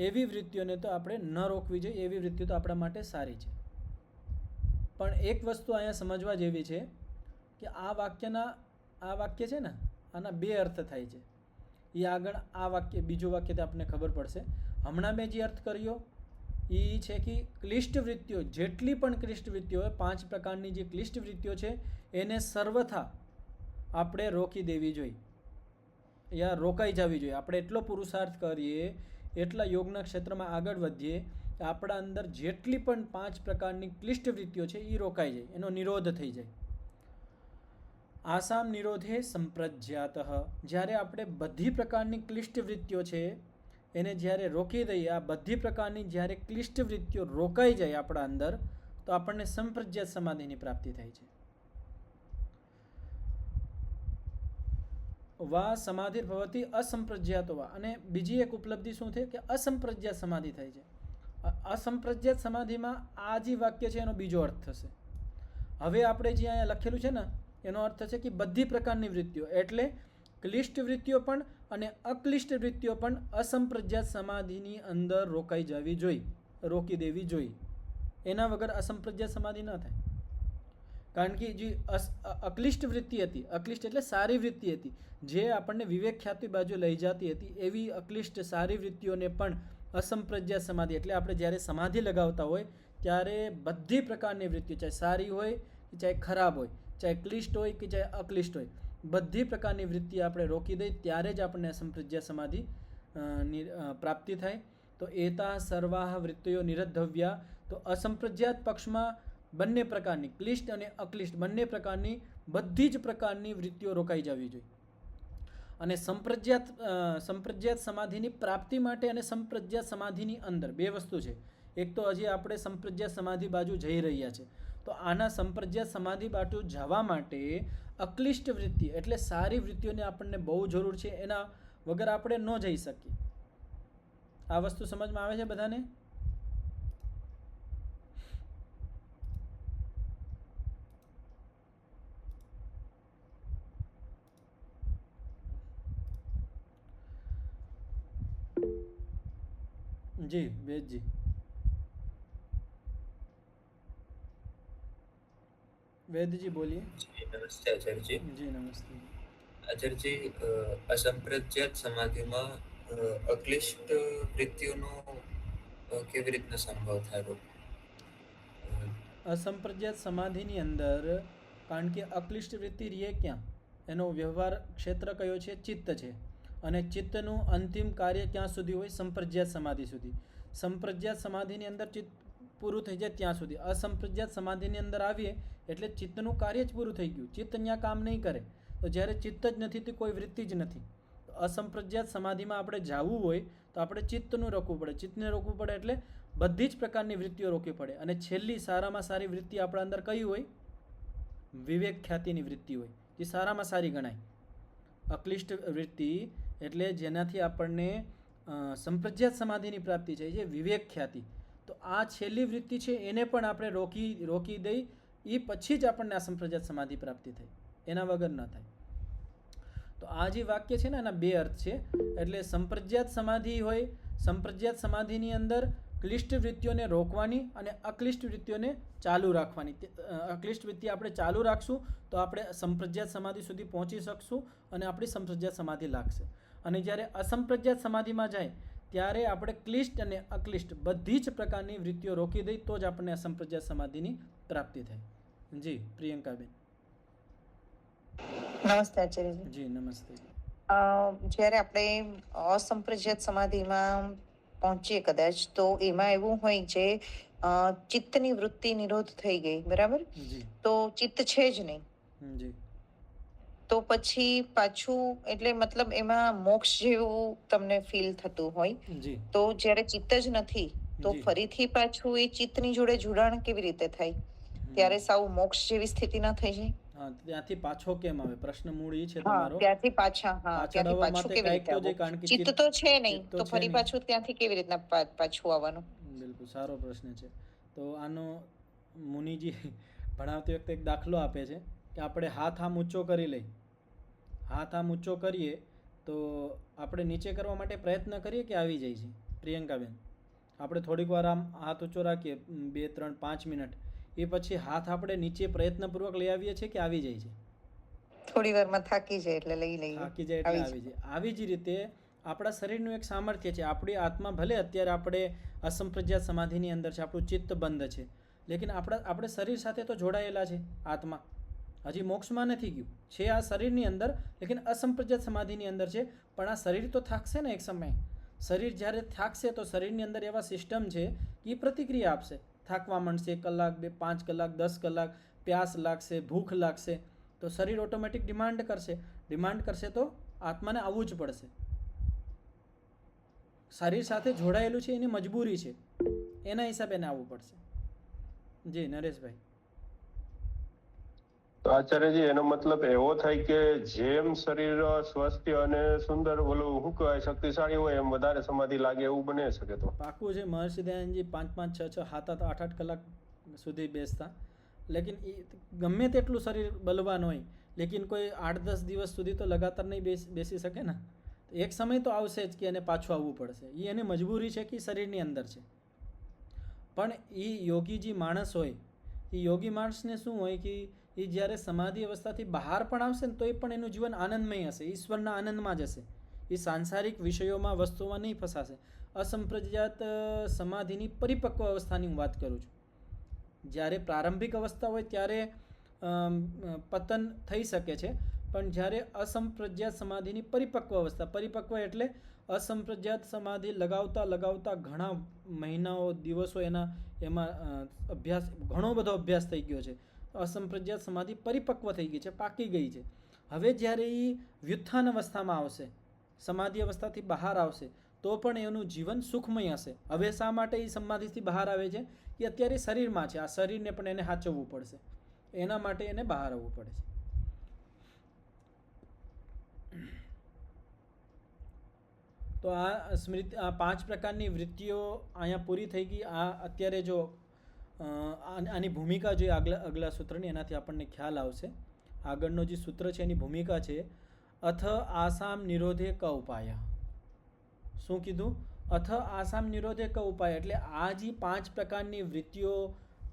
એવી વૃત્તિઓને તો આપણે ન રોકવી જોઈએ. એવી વૃત્તિઓ તો આપણા માટે સારી છે. પણ એક વસ્તુ અહીંયા સમજવા જેવી છે કે આ વાક્ય છે ને, આના 2 અર્થ થાય છે. એ આગળ આ વાક્ય, બીજું વાક્ય તો આપણને ખબર પડશે. હમણાં મેં જે અર્થ કર્યો એ છે કે ક્લિષ્ટ વૃત્તિઓ, જેટલી પણ ક્લિષ્ટ વૃત્તિઓ હોય, 5 પ્રકારની જે ક્લિષ્ટ વૃત્તિઓ છે એને સર્વથા આપણે રોકી દેવી જોઈએ, યા રોકાઈ જવી જોઈએ. આપણે એટલો પુરુષાર્થ કરીએ, એટલા યોગના ક્ષેત્રમાં આગળ વધીએ, આપણા અંદર જેટલી પણ 5 પ્રકારની ક્લિષ્ટ વૃત્તિઓ છે એ રોકાઈ જાય, એનો નિરોધ થઈ જાય. આસામ નિરોધે સંપ્રજ્ઞાત. જ્યારે આપણે બધી પ્રકારની ક્લિષ્ટ વૃત્તિઓ છે એને જ્યારે રોકી દઈએ, આ બધી પ્રકારની જ્યારે ક્લિષ્ટ વૃત્તિઓ રોકાઈ જાય આપણા અંદર, તો આપણને સંપ્રજ્ઞાત સમાધિની પ્રાપ્તિ થાય છે. વા સમાધિ ભવતી અસંપ્રજ્ઞાતો વા. અને બીજી એક ઉપલબ્ધિ શું છે કે અસંપ્રજ્ઞાત સમાધિ થાય છે. અસંપ્રજ્ઞાત સમાધિમાં આ જે વાક્ય છે એનો બીજો અર્થ થશે. હવે આપણે જે અહીંયા લખેલું છે ને એનો અર્થ છે કે બધી પ્રકારની વૃત્તિઓ, એટલે ક્લિષ્ટ વૃત્તિઓ પણ અને અક્લિષ્ટ વૃત્તિઓ પણ અસંપ્રજ્ઞાત સમાધિની અંદર રોકાઈ જવી જોઈએ, રોકી દેવી જોઈએ. એના વગર અસંપ્રજ્ઞાત સમાધિ ન થાય. કારણ કે જે અક્લિષ્ટ વૃત્તિ હતી, અક્લિષ્ટ એટલે સારી વૃત્તિ હતી, જે આપણને વિવેક ખ્યાતિ બાજુ લઈ જતી હતી, એવી અક્લિષ્ટ સારી વૃત્તિઓને પણ અસંપ્રજ્ઞાત સમાધિ, એટલે આપણે જ્યારે સમાધિ લગાવતા હોય ત્યારે બધી પ્રકારની વૃત્તિઓ, ચાહે સારી હોય કે ચાહે ખરાબ હોય, ચાહે ક્લિષ્ટ હોય કે ચાહે અક્લિષ્ટ હોય, બધી પ્રકારની વૃત્તિ આપણે રોકી દઈએ ત્યારે જ આપણને અસંપ્રજ્ઞાત સમાધિ પ્રાપ્તિ થાય. તો એતા સર્વાહ વૃત્તિઓ નિરધવ્યા. તો અસંપ્રજ્ઞાત પક્ષમાં બંને પ્રકારની ક્લિષ્ટ અને અક્લિષ્ટ બંને પ્રકારની બધી જ પ્રકારની વૃત્તિઓ રોકાઈ જવી જોઈએ. અને સંપ્રજ્ઞાત સમાધિની પ્રાપ્તિ માટે અને સંપ્રજ્ઞાત સમાધિની અંદર 2 વસ્તુ છે. એક તો હજી આપણે સંપ્રજ્ઞાત સમાધિ બાજુ જઈ રહ્યા છે, તો આના સંપ્રજ્ઞાત સમાધિ બાજુ જવા માટે અક્લિષ્ટ વૃત્તિ એટલે સારી વૃત્તિઓની આપણને બહુ જરૂર છે. એના વગર આપણે ન જઈ શકીએ. આ વસ્તુ સમજમાં આવે છે બધાને? જી વેદજી. વેદજી બોલીએ. નમસ્તે આચાર્યજી. જી નમસ્તે આચાર્યજી, અસંપ્રજ્ઞાત સમાધિમાં અક્લિષ્ટ વૃત્તિઓનો કેવી રીતના સંભવ થાય? અસંપ્રજ્ઞાત સમાધિની અંદર, કારણ કે અક્લિષ્ટ વૃત્તિ રહે ક્યાં? એનો વ્યવહાર ક્ષેત્ર કયો છે? ચિત્ત છે. અને ચિત્તનું અંતિમ કાર્ય ક્યાં સુધી હોય? સંપ્રજ્ઞાત સમાધિ સુધી. સંપ્રજ્ઞાત સમાધિની અંદર ચિત્ત પૂરું થઈ જાય ત્યાં સુધી. અસંપ્રજ્ઞાત સમાધિની અંદર આવીએ એટલે ચિત્તનું કાર્ય જ પૂરું થઈ ગયું, ચિત્ત અહીંયા કામ નહીં કરે. તો જ્યારે ચિત્ત જ નથી તો કોઈ વૃત્તિ જ નથી. અસંપ્રજ્ઞાત સમાધિમાં આપણે જવું હોય તો આપણે ચિત્તનું રોકવું પડે. ચિત્તને રોકવું પડે એટલે બધી જ પ્રકારની વૃત્તિઓ રોકવી પડે. અને છેલ્લી સારામાં સારી વૃત્તિ આપણા અંદર કઈ હોય? વિવેક ખ્યાતિની વૃત્તિ હોય, જે સારામાં સારી ગણાય. અક્લિષ્ટ વૃત્તિ એટલે જેનાથી આપણને સંપ્રજ્ઞાત સમાધિની પ્રાપ્તિ છે, જે વિવેક ખ્યાતિ. તો આ છેલ્લી વૃત્તિ છે એને પણ આપણે રોકી દઈ, એ પછી જ આપણને આ સંપ્રજ્ઞાત સમાધિ પ્રાપ્તિ થઈ, એના વગર ન થાય. તો આ જે વાક્ય છે ને એના બે અર્થ છે. એટલે સંપ્રજ્ઞાત સમાધિ હોય, સંપ્રજ્ઞાત સમાધિની અંદર ક્લિષ્ટ વૃત્તિઓને રોકવાની અને અક્લિષ્ટ વૃત્તિઓને ચાલુ રાખવાની. અક્લિષ્ટ વૃત્તિ આપણે ચાલુ રાખશું તો આપણે સંપ્રજ્ઞાત સમાધિ સુધી પહોંચી શકશું અને આપણી સંપ્રજ્ઞાત સમાધિ લાગશે. અને જ્યારે અસંપ્રજ્ઞાત સમાધિમાં જાય ત્યારે આપણે ક્લિષ્ટ અને અક્લિષ્ટ બધી જ પ્રકારની વૃત્તિઓ રોકી દઈ તો જ આપણને અસંપ્રજ્ઞાત સમાધિની પ્રાપ્તિ થાય. જી પ્રિયંકાબેન. નમસ્તે આચાર્યજી. જી નમસ્તે. જ્યારે આપણે અસંપ્રજ્ઞાત સમાધિમાં પહોંચીએ કદાચ, તો એમાં એવું હોય છે ચિત્તની વૃત્તિ નિરોધ થઈ ગઈ, બરાબર? જી તો ચિત્ત છે જ નહીં. જી તો પછી પાછું એટલે મતલબ એમાં મોક્ષ જેવું તમને ફીલ થતું હોય. જી તો જ્યારે ચિત્ત જ નથી તો જી. ફરીથી પાછું એ ચિત્તની જોડે જોડાણ કેવી રીતે થાય? ત્યારે સાવ મોક્ષ જેવી સ્થિતિ ન થઈ જાય? હા, ત્યાંથી પાછો કેમ આવે? પ્રશ્ન મૂળ એ છે હા, તમારો. ત્યાંથી પાછા પાછળ ત્યાંથી આવવા પાછું માટે કેવી કાંઈક રીતે તો જે, આવવું? કારણ કે ચિત્ત તો છે નહીં, ચિત્ત તો તો છે ફરી નહીં. પાછું ત્યાંથી કેવી રીતના પાછું આવવાનું? બિલકુલ સારો પ્રશ્ન છે. તો આનો મુનિજી ભણાવતી વખતે એક દાખલો આપે છે કે આપણે હાથ આમ ઊંચો કરી લઈ, હાથ આમ ઊંચો કરીએ તો આપણે નીચે કરવા માટે પ્રયત્ન કરીએ કે આવી જાય છે? પ્રિયંકાબેન, આપણે થોડીક વાર આમ હાથ ઊંચો રાખીએ 2, 3, 5 મિનિટ, એ પછી હાથ આપણે નીચે પ્રયત્નપૂર્વક લઈ આવીએ છીએ કે આવી જાય છે? થોડી વારમાં થાકી જાય એટલે લઈ લઈએ. થાકી જાય એટલે આવી જાય. આવી જ રીતે આપણા શરીરનું એક સામર્થ્ય છે. આપણી આત્મા ભલે અત્યારે આપણે અસંપ્રજ્ઞાત સમાધિની અંદર છે, આપણું ચિત્ત બંધ છે, લેકિન આપણે શરીર સાથે તો જોડાયેલા છે. આત્મા હજી મોક્ષમાં નથી ગયું છે, આ શરીરની અંદર, લેકિન અસંપ્રજ્ઞાત સમાધિની અંદર છે. પણ આ શરીર તો થાકશે ને એક સમય. શરીર જ્યારે થાકશે તો શરીરની અંદર એવા સિસ્ટમ છે કે એ પ્રતિક્રિયા આપશે. થાકવા માંડશે, 1 કલાક, 2, 5 કલાક, 10 કલાક, પ્યાસ લાગશે, ભૂખ લાગશે, તો શરીર ઓટોમેટિક ડિમાન્ડ કરશે તો આત્માને આવવું જ પડશે. શરીર સાથે જોડાયેલું છે, એની મજબૂરી છે, એના હિસાબે એને આવવું પડશે. જી નરેશભાઈ. તો આચાર્યજી, એનો મતલબ એવો થાય કે જેમ શરીર સ્વસ્થ અને સુંદર, ઓલું શું કહેવાય, શક્તિશાળી હોય, એમ વધારે સમાધિ લાગે, એવું બની શકે? તો પાકું છે. મહર્ષિ દયાનંદજી 5, 6, 7, 8 કલાક સુધી બેસતા, લેકિન એ ગમે તેટલું શરીર બલવાન હોય, લેકિન કોઈ 8-10 દિવસ સુધી તો લગાતાર નહીં બેસી શકે ને. એક સમય તો આવશે જ કે એને પાછું આવવું પડશે. એ એની મજબૂરી છે કે શરીરની અંદર છે. પણ એ યોગી જે માણસ હોય, એ યોગી માણસને શું હોય કે એ જ્યારે સમાધિ અવસ્થાથી બહાર પણ આવશે ને તો એ પણ એનું જીવન આનંદમય હશે, ઈશ્વરના આનંદમાં જ હશે. એ સાંસારિક વિષયોમાં, વસ્તુઓમાં નહીં ફસાશે. અસંપ્રજ્ઞાત સમાધિની પરિપક્વ અવસ્થાની હું વાત કરું છું. જ્યારે પ્રારંભિક અવસ્થા હોય ત્યારે પતન થઈ શકે છે, પણ જ્યારે અસંપ્રજ્ઞાત સમાધિની પરિપક્વ અવસ્થા, પરિપક્વ એટલે અસંપ્રજ્ઞાત સમાધિ લગાવતા ઘણા મહિનાઓ, દિવસો એમાં અભ્યાસ, ઘણો બધો અભ્યાસ થઈ ગયો છે. અસંપ્રજ્ઞાત સમાધિ પરિપક્વ થઈ ગઈ છે, પાકી ગઈ છે. હવે જ્યારે એ વ્યુત્થાન અવસ્થામાં આવશે, સમાધિ અવસ્થાથી બહાર આવશે, તો પણ એનું જીવન સુખમય હશે. હવે શા માટે એ સમાધિથી બહાર આવે છે? એ અત્યારે શરીરમાં છે, આ શરીરને પણ એને સાચવવું પડશે, એના માટે એને બહાર આવવું પડે છે. તો આ સ્મૃતિ, આ 5 પ્રકારની વૃત્તિઓ અહીંયા પૂરી થઈ ગઈ. આ અત્યારે જો આની ભૂમિકા જોઈએ આગલા સૂત્રની, એનાથી આપણને ખ્યાલ આવશે. આગળનો જે સૂત્ર છે એની ભૂમિકા છે અથ આસામ નિરોધે ક ઉપાય. શું કીધું? અથ આસામ નિરોધે ક ઉપાય. એટલે આ જે 5 પ્રકારની વૃત્તિઓ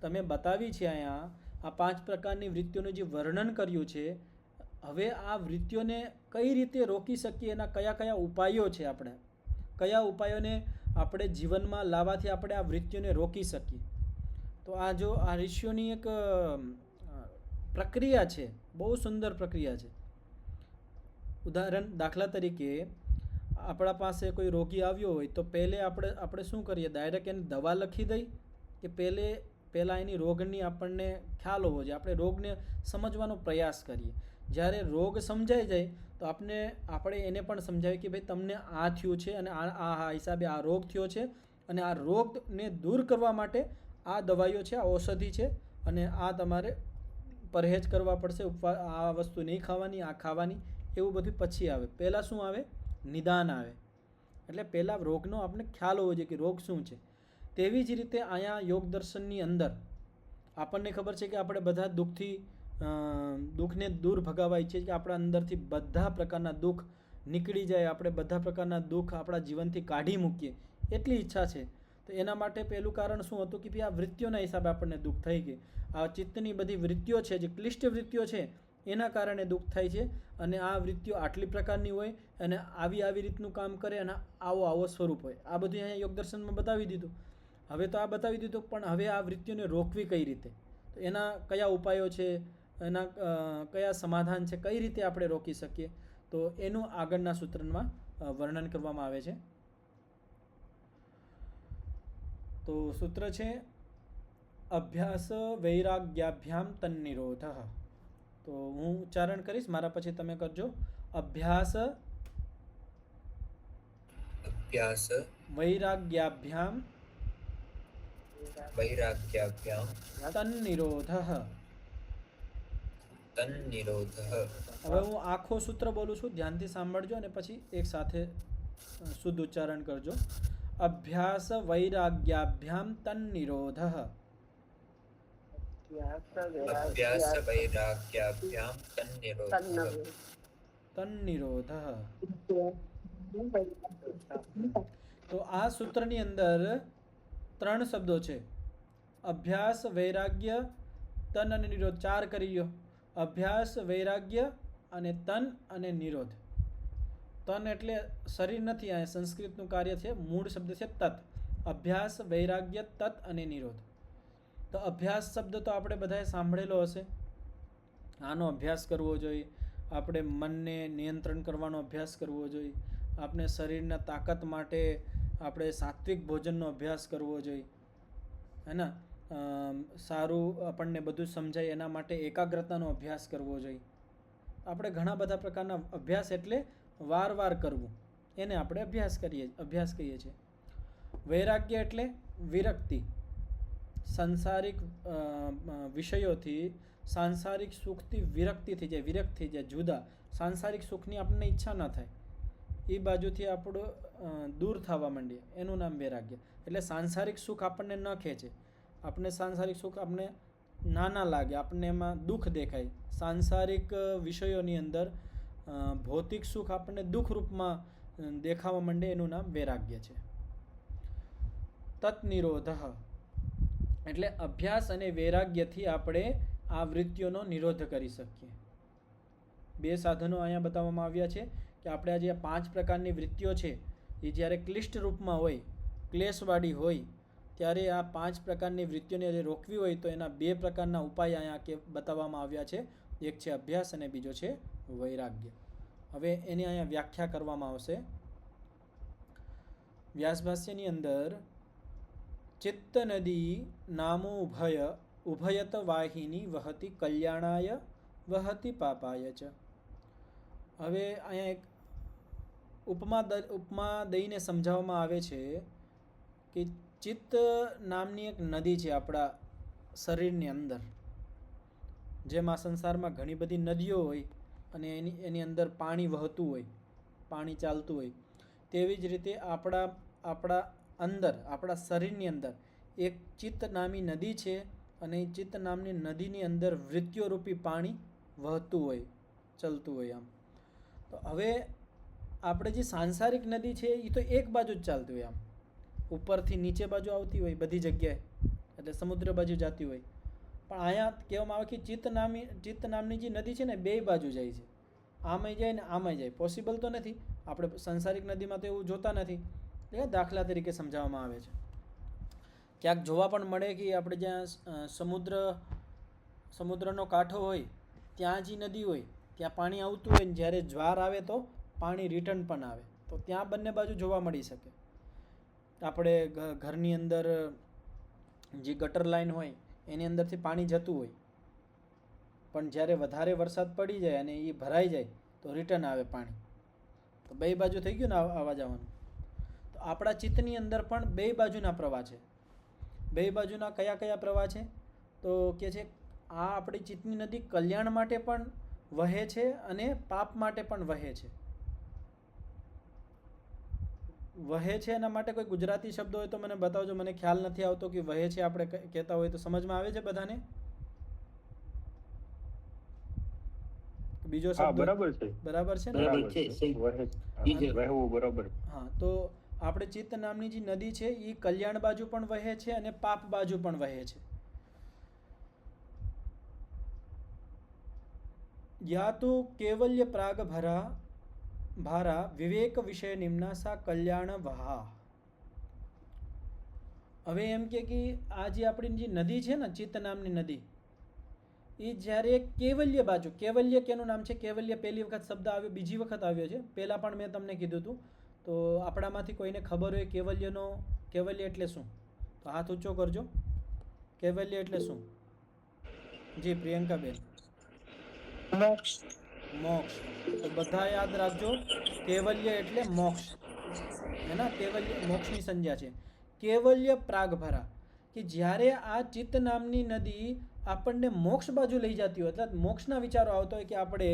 તમે બતાવી છે અહીંયા, આ 5 પ્રકારની વૃત્તિઓનું જે વર્ણન કર્યું છે, હવે આ વૃત્તિઓને કઈ રીતે રોકી શકીએ, એના કયા ઉપાયો છે, આપણે કયા ઉપાયોને આપણે જીવનમાં લાવવાથી આપણે આ વૃત્તિઓને રોકી શકીએ. તો આ જો આ ઋષિઓની એક પ્રક્રિયા છે, બહુ સુંદર પ્રક્રિયા છે. દાખલા તરીકે આપણા પાસે કોઈ રોગી આવ્યો હોય તો પહેલે આપણે શું કરીએ, ડાયરેક્ટ એને દવા લખી દઈ કે પહેલાં એની રોગની આપણને ખ્યાલ હોવો જોઈએ, આપણે રોગને સમજવાનો પ્રયાસ કરીએ. જ્યારે રોગ સમજાઈ જાય તો આપણે એને પણ સમજાવીએ કે ભાઈ તમને આ થયું છે અને આ હિસાબે આ રોગ થયો છે અને આ રોગને દૂર કરવા માટે આ દવાઈઓ છે, આ ઔષધિ છે અને આ તમારે પરહેજ કરવા પડશે, આ વસ્તુ નહીં ખાવાની, આ ખાવાની, એવું બધું પછી આવે. પહેલાં શું આવે? નિદાન આવે. એટલે પહેલાં રોગનો આપણે ખ્યાલ હોવો જોઈએ કે રોગ શું છે. તેવી જ રીતે અહીંયા યોગ દર્શનની અંદર આપણને ખબર છે કે આપણે બધા દુઃખને દૂર ભગાવવા ઈચ્છીએ કે આપણા અંદરથી બધા પ્રકારના દુઃખ નીકળી જાય, આપણે બધા પ્રકારના દુઃખ આપણા જીવનથી કાઢી મૂકીએ, એટલી ઈચ્છા છે. તો એના માટે પહેલું કારણ શું હતું કે ભાઈ આ વૃત્તિઓના હિસાબે આપણને દુઃખ થઈ ગઈ. આ ચિત્તની બધી વૃત્તિઓ છે, જે ક્લિષ્ટ વૃત્તિઓ છે, એના કારણે દુઃખ થાય છે. અને આ વૃત્તિઓ આટલી પ્રકારની હોય અને આવી રીતનું કામ કરે અને આવો સ્વરૂપ હોય. આ બધું અહીંયા યોગ દર્શનમાં બતાવી દીધું. હવે તો આ બતાવી દીધું, પણ હવે આ વૃત્તિઓને રોકવી કઈ રીતે, તો એના કયા ઉપાયો છે, એના કયા સમાધાન છે, કઈ રીતે આપણે રોકી શકીએ, તો એનું આગળના સૂત્રમાં વર્ણન કરવામાં આવે છે. તો સૂત્ર છે અભ્યાસ વૈરાગ્યાભ્યામ તન્નિરોધ. તો હું ઉચ્ચારણ કરીશ, મારા પછી તમે કરજો. અભ્યાસ વૈરાગ્યાભ્યામ તન્નિરોધ. હવે હું આખો સૂત્ર બોલું છું, ધ્યાનથી સાંભળજો અને પછી એક સાથે શુદ્ધ ઉચ્ચારણ કરજો. અભ્યાસ વૈરાગ્યાભ્યામ તન્નિરોધ. તન્નિરોધ. તો આ સૂત્રની અંદર 3 શબ્દો છે. અભ્યાસ, વૈરાગ્ય, તન અને નિરોધ. 4 કરી લો. અભ્યાસ, વૈરાગ્ય અને તન અને નિરોધ. તન એટલે શરીર નથી, આ સંસ્કૃતનું કાર્ય છે, મૂળ શબ્દ છે તત. અભ્યાસ, વૈરાગ્ય, તત અને નિરોધ. તો અભ્યાસ શબ્દ તો આપણે બધાએ સાંભળેલો હશે. આનો અભ્યાસ કરવો જોઈએ, આપણે મનને નિયંત્રણ કરવાનો અભ્યાસ કરવો જોઈએ, આપણે શરીરના તાકાત માટે આપણે સાત્વિક ભોજનનો અભ્યાસ કરવો જોઈએ, હે ને. સારું આપણને બધું સમજાય એના માટે એકાગ્રતાનો અભ્યાસ કરવો જોઈએ. આપણે ઘણા બધા પ્રકારના અભ્યાસ એટલે વાર કરવું, એને આપણે અભ્યાસ કહીએ છીએ. વૈરાગ્ય એટલે વિરક્તિ, સાંસારિક વિષયોથી, સાંસારિક સુખથી વિરક્તિ થઈ જાય, જુદા. સાંસારિક સુખની આપણને ઈચ્છા ન થાય, એ બાજુથી આપણું દૂર થવા માંડીએ, એનું નામ વૈરાગ્ય. એટલે સાંસારિક સુખ આપણને ન ખેંચે, આપણે સાંસારિક સુખ આપણને નાના લાગે, આપણને એમાં દુઃખ દેખાય. સાંસારિક વિષયોની અંદર ભૌતિક સુખ આપણને દુઃખ રૂપમાં દેખાવા માંડે, એનું નામ વૈરાગ્ય છે. તત્નિરોધ એટલે અભ્યાસ અને વૈરાગ્યથી આપણે આ વૃત્તિઓનો નિરોધ કરી શકીએ. 2 સાધનો અહીંયા બતાવવામાં આવ્યા છે કે આપણે આ જે 5 પ્રકારની વૃત્તિઓ છે એ જ્યારે ક્લિષ્ટ રૂપમાં હોય, ક્લેશવાળી હોય, ત્યારે આ 5 પ્રકારની વૃત્તિઓને રોકવી હોય તો એના 2 પ્રકારના ઉપાય અહીંયા બતાવવામાં આવ્યા છે. એક છે અભ્યાસ અને બીજો છે વૈરાગ્ય. હવે એની અહીંયા વ્યાખ્યા કરવામાં આવશે. વ્યાસભાષ્યની અંદર ચિત્ત નદી નામો ઉભયત વાહિની વહતી કલ્યાણાય વહતી પાપાય ચ. હવે અહીંયા એક ઉપમા દઈને સમજાવવામાં આવે છે કે ચિત્ત નામની એક નદી છે આપણા શરીરની અંદર. જેમ આ સંસારમાં ઘણી બધી નદીઓ હોય અને એની અંદર પાણી વહતું હોય, પાણી ચાલતું હોય, તેવી જ રીતે આપણા શરીરની અંદર એક ચિત્ત નામની નદી છે અને એ ચિત્ત નામની નદીની અંદર વૃત્તિઓ રૂપી પાણી વહતું હોય, ચાલતું હોય. આમ તો હવે આપણે જે સાંસારિક નદી છે એ તો એક બાજુ જ ચાલતી હોય, આમ ઉપરથી નીચે બાજુ આવતી હોય બધી જગ્યાએ, એટલે સમુદ્ર બાજુ જતી હોય. પણ અહીંયા કહેવામાં આવે કે ચિત્ત નામની જે નદી છે ને 2 બાજુ જાય છે, આમાંય જાય ને આમાંય જાય. પોસિબલ તો નથી, આપણે સંસારિક નદીમાં તો એવું જોતા નથી, એટલે દાખલા તરીકે સમજાવવામાં આવે છે. ક્યાંક જોવા પણ મળે કે આપણે જ્યાં સમુદ્રનો કાંઠો હોય ત્યાં જે નદી હોય ત્યાં પાણી આવતું હોય ને જ્યારે જ્વાર આવે તો પાણી રિટર્ન પણ આવે. તો ત્યાં બંને બાજુ જોવા મળી શકે. આપણે ઘરની અંદર જે ગટર લાઈન હોય એની અંદરથી પાણી જતું હોય, પણ જ્યારે વધારે વરસાદ પડી જાય અને એ ભરાઈ જાય તો રિટર્ન આવે પાણી, તો બે બાજુ થઈ ગયું ને આવવા જવાનું. તો આપણા ચિત્તની અંદર પણ બે બાજુના પ્રવાહ છે. બે બાજુના કયા કયા પ્રવાહ છે? તો કે છે આ આપણી ચિત્તની નદી કલ્યાણ માટે પણ વહે છે અને પાપ માટે પણ વહે છે. વહે છે એના માટે કોઈ ગુજરાતી શબ્દ હોય તો મને બતાવજો. મને ખ્યાલ નથી આવતો કે વહે છે આપણે કહેતા હોય તો સમજમાં આવે છે બધાને? બીજો શબ્દ બરાબર છે. બરાબર છે ને? બરાબર છે. વહેવું બરાબર. હા, તો આપણે ચિત્ત નામની જે નદી છે એ કલ્યાણ બાજુ પણ વહે છે અને પાપ બાજુ પણ વહે છે. યા તો કેવલ્ય પ્રાગ ભારા વિવેક વિષય નિમ્ના સા કલ્યાણ વહા. હવે એમ કે આ જે આપણી જે નદી છે ને, ચિત્ત નામની નદી, એ જ્યારે કેવલ્ય બાજુ, કેવલ્ય કેનું નામ છે? કેવલ્ય પહેલી વખત શબ્દ આવ્યો, બીજી વખત આવ્યો છે. પહેલાં પણ મેં તમને કીધું હતું. તો આપણામાંથી કોઈને ખબર હોય કેવલ્ય એટલે શું? તો હાથ ઊંચો કરજો. કેવલ્ય એટલે શું? જી પ્રિયંકાબેન. મોક્ષ. મોક્ષ. તો બધા યાદ રાખજો, કેવલ્ય એટલે મોક્ષ. હે ના? કેવલ્ય મોક્ષની સંજ્ઞા છે. કેવલ્ય પ્રાગભરા, કે જ્યારે આ ચિત્ત નામની નદી આપણને મોક્ષ બાજુ લઈ જતી હોય, અર્થાત મોક્ષના વિચારો આવતા હોય કે આપણે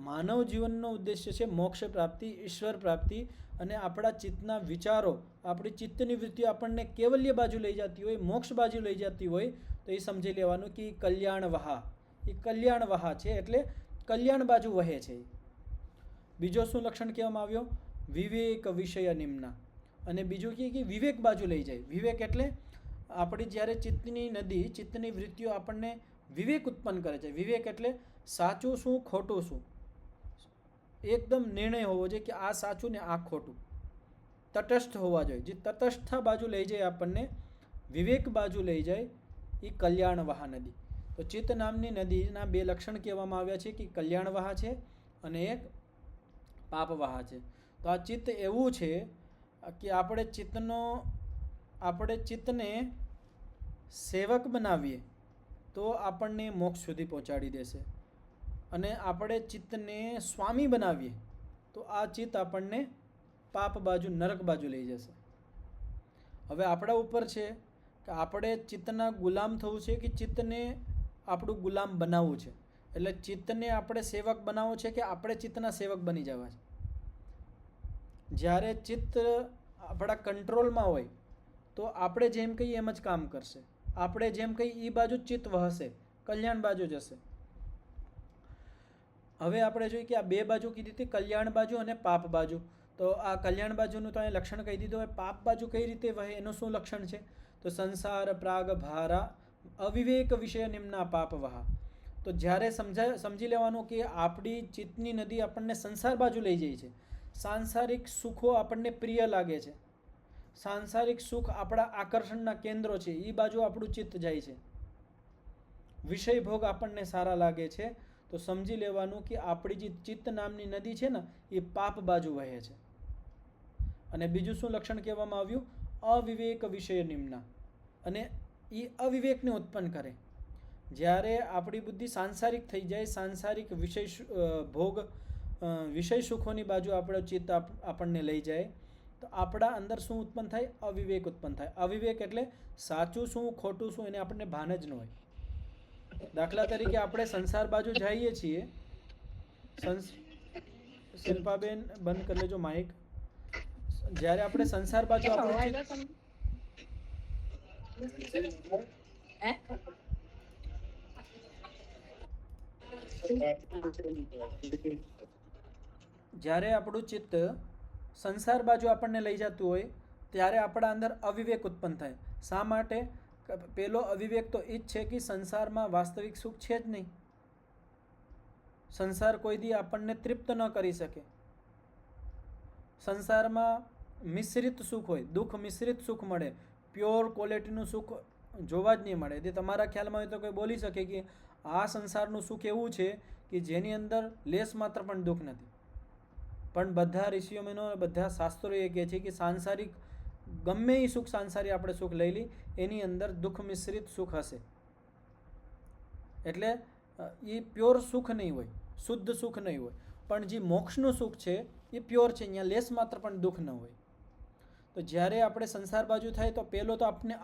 માનવ જીવનનો ઉદ્દેશ્ય છે મોક્ષ પ્રાપ્તિ, ઈશ્વર પ્રાપ્તિ, અને આપણા ચિત્તના વિચારો, આપણી ચિત્તની વૃત્તિઓ આપણને કેવલ્ય બાજુ લઈ જતી હોય, મોક્ષ બાજુ લઈ જતી હોય, તો એ સમજી લેવાનું કે કલ્યાણ વહા, એ કલ્યાણ વહા છે, એટલે કલ્યાણ બાજુ વહે છે. બીજો શું લક્ષણ કહેવામાં આવ્યો? વિવેક વિષય નિમ્ના. અને બીજું કે વિવેક બાજુ લઈ જાય. વિવેક એટલે આપણી જ્યારે ચિત્તની નદી, ચિત્તની વૃત્તિઓ આપણને વિવેક ઉત્પન્ન કરે છે. વિવેક એટલે સાચું શું, ખોટું શું, એકદમ નિર્ણય હોવો જોઈએ કે આ સાચું ને આ ખોટું. તટસ્થ હોવા જોઈએ. જે તટસ્થ બાજુ લઈ જાય આપણને, વિવેક બાજુ લઈ જાય, એ કલ્યાણ વહા નદી. તો ચિત્ત નામની નદીના બે લક્ષણ કહેવામાં આવ્યા છે કે કલ્યાણ વહા છે અને એક પાપ વહા છે. તો આ ચિત્ત એવું છે કે આપણે ચિત્તને સેવક બનાવીએ તો આપણને મોક્ષ સુધી પહોંચાડી દેશે, અને આપણે ચિત્તને સ્વામી બનાવીએ તો આ ચિત્ત આપણને પાપ બાજુ, નરક બાજુ લઈ જશે. હવે આપણા ઉપર છે કે આપણે ચિત્તના ગુલામ થવું છે કે ચિત્તને આપણું ગુલામ બનાવવું છે. એટલે ચિત્તને આપણે સેવક બનાવવું છે કે આપણે ચિત્તના સેવક બની જવા છે. જ્યારે ચિત્ત આપણા કંટ્રોલમાં હોય તો આપણે જેમ કહીએ એમ જ કામ કરશે. આપણે જેમ કહીએ એ બાજુ ચિત્ત વહશે, કલ્યાણ બાજુ જશે. હવે આપણે જોઈએ કે આ બે બાજુ કીધી હતી, કલ્યાણ બાજુ અને પાપ બાજુ. તો આ કલ્યાણ બાજુનું તો અહીંયા લક્ષણ કહી દીધું. હવે પાપ બાજુ કઈ રીતે વહે એનું શું લક્ષણ છે? તો સંસાર પ્રાગ ભારા અવિવેક વિષય નિમ્ના પાપ વહા. તો જ્યારે સમજી લેવાનું કે આપણી ચિત્તની નદી આપણને સંસાર બાજુ લઈ જાય છે. સાંસારિક સુખો આપણને પ્રિય લાગે છે, સાંસારિક સુખ આપણા આકર્ષણના કેન્દ્રો છે, એ બાજુ આપણું ચિત્ત જાય છે. વિષય ભોગ આપણને સારા લાગે છે, તો સમજી લેવાનું કે આપણી જે ચિત્ત નામની નદી છે ને એ પાપ બાજુ વહે છે. અને બીજું શું લક્ષણ કહેવામાં આવ્યું? અવિવેક વિષય નિમ્ના. અને એ અવિવેકને ઉત્પન્ન કરે. જ્યારે આપણી બુદ્ધિ સાંસારિક થઈ જાય, સાંસારિક વિષય સુખોની બાજુ આપણો ચિત્ત આપણને લઈ જાય, તો આપણા અંદર શું ઉત્પન્ન થાય? અવિવેક ઉત્પન્ન થાય. અવિવેક એટલે સાચું શું, ખોટું શું, એને આપણને ભાન જ ન હોય. દાખલા તરીકે આપણે સંસાર બાજુ જઈએ છીએ. શિલ્પાબેન બંધ કરી લેજો માઇક. જ્યારે આપણે સંસાર બાજુ જ્યારે આપણું ચિત્ત સંસાર બાજુ આપણને લઈ જતું હોય ત્યારે આપણા અંદર અવિવેક ઉત્પન્ન થાય. શા માટે? પેલો અવિવેક તો એ જ છે કે સંસારમાં વાસ્તવિક સુખ છે જ નહીં. સંસાર કોઈ દી આપણને તૃપ્ત ન કરી શકે. સંસારમાં મિશ્રિત સુખ હોય, દુઃખ મિશ્રિત સુખ મળે, પ્યોર ક્વોલિટીનું સુખ જોવા જ નહીં મળે. તે તમારા ખ્યાલમાં હોય તો કોઈ બોલી શકે કે આ સંસારનું સુખ એવું છે કે જેની અંદર લેશ માત્ર પણ દુઃખ નથી. પણ બધા ઋષિઓનો બધા શાસ્ત્રો એ કહે છે કે સાંસારિક ગમે એ સુખ સાંસારિક આપણે સુખ લઈ લઈ એની અંદર દુઃખ મિશ્રિત સુખ હશે. એટલે એ પ્યોર સુખ નહીં હોય, શુદ્ધ સુખ નહીં હોય. પણ જે મોક્ષનું સુખ છે એ પ્યોર છે, અહીંયા લેસ માત્ર પણ દુઃખ ન હોય. તો જ્યારે આપણે સંસાર બાજુ થાય તો પહેલો તો આપણે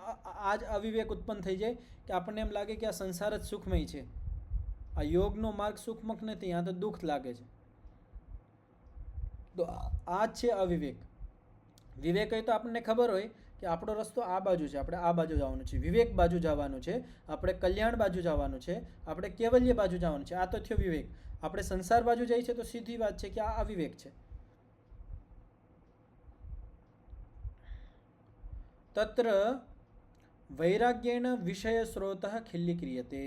આ જ અવિવેક ઉત્પન્ન થઈ જાય કે આપણને એમ લાગે કે આ સંસાર જ સુખમય છે, આ યોગનો માર્ગ સુખમક નથી, આ તો દુઃખ લાગે છે. તો આ જ છે અવિવેક. વિવેક હોય તો આપણને ખબર હોય કે આપણો રસ્તો આ બાજુ છે, આપણે આ બાજુ જવાનું છે, વિવેક બાજુ જવાનું છે, આપણે કલ્યાણ બાજુ જવાનું છે, આપણે કેવલ્ય બાજુ જવાનું છે. આ તો થયો વિવેક. આપણે સંસાર બાજુ જઈએ છીએ તો સીધી વાત છે કે આ અવિવેક છે. તત્ર વૈરાગ્યેણ વિષય સ્રોત ખિલ્લીક્રિયતે.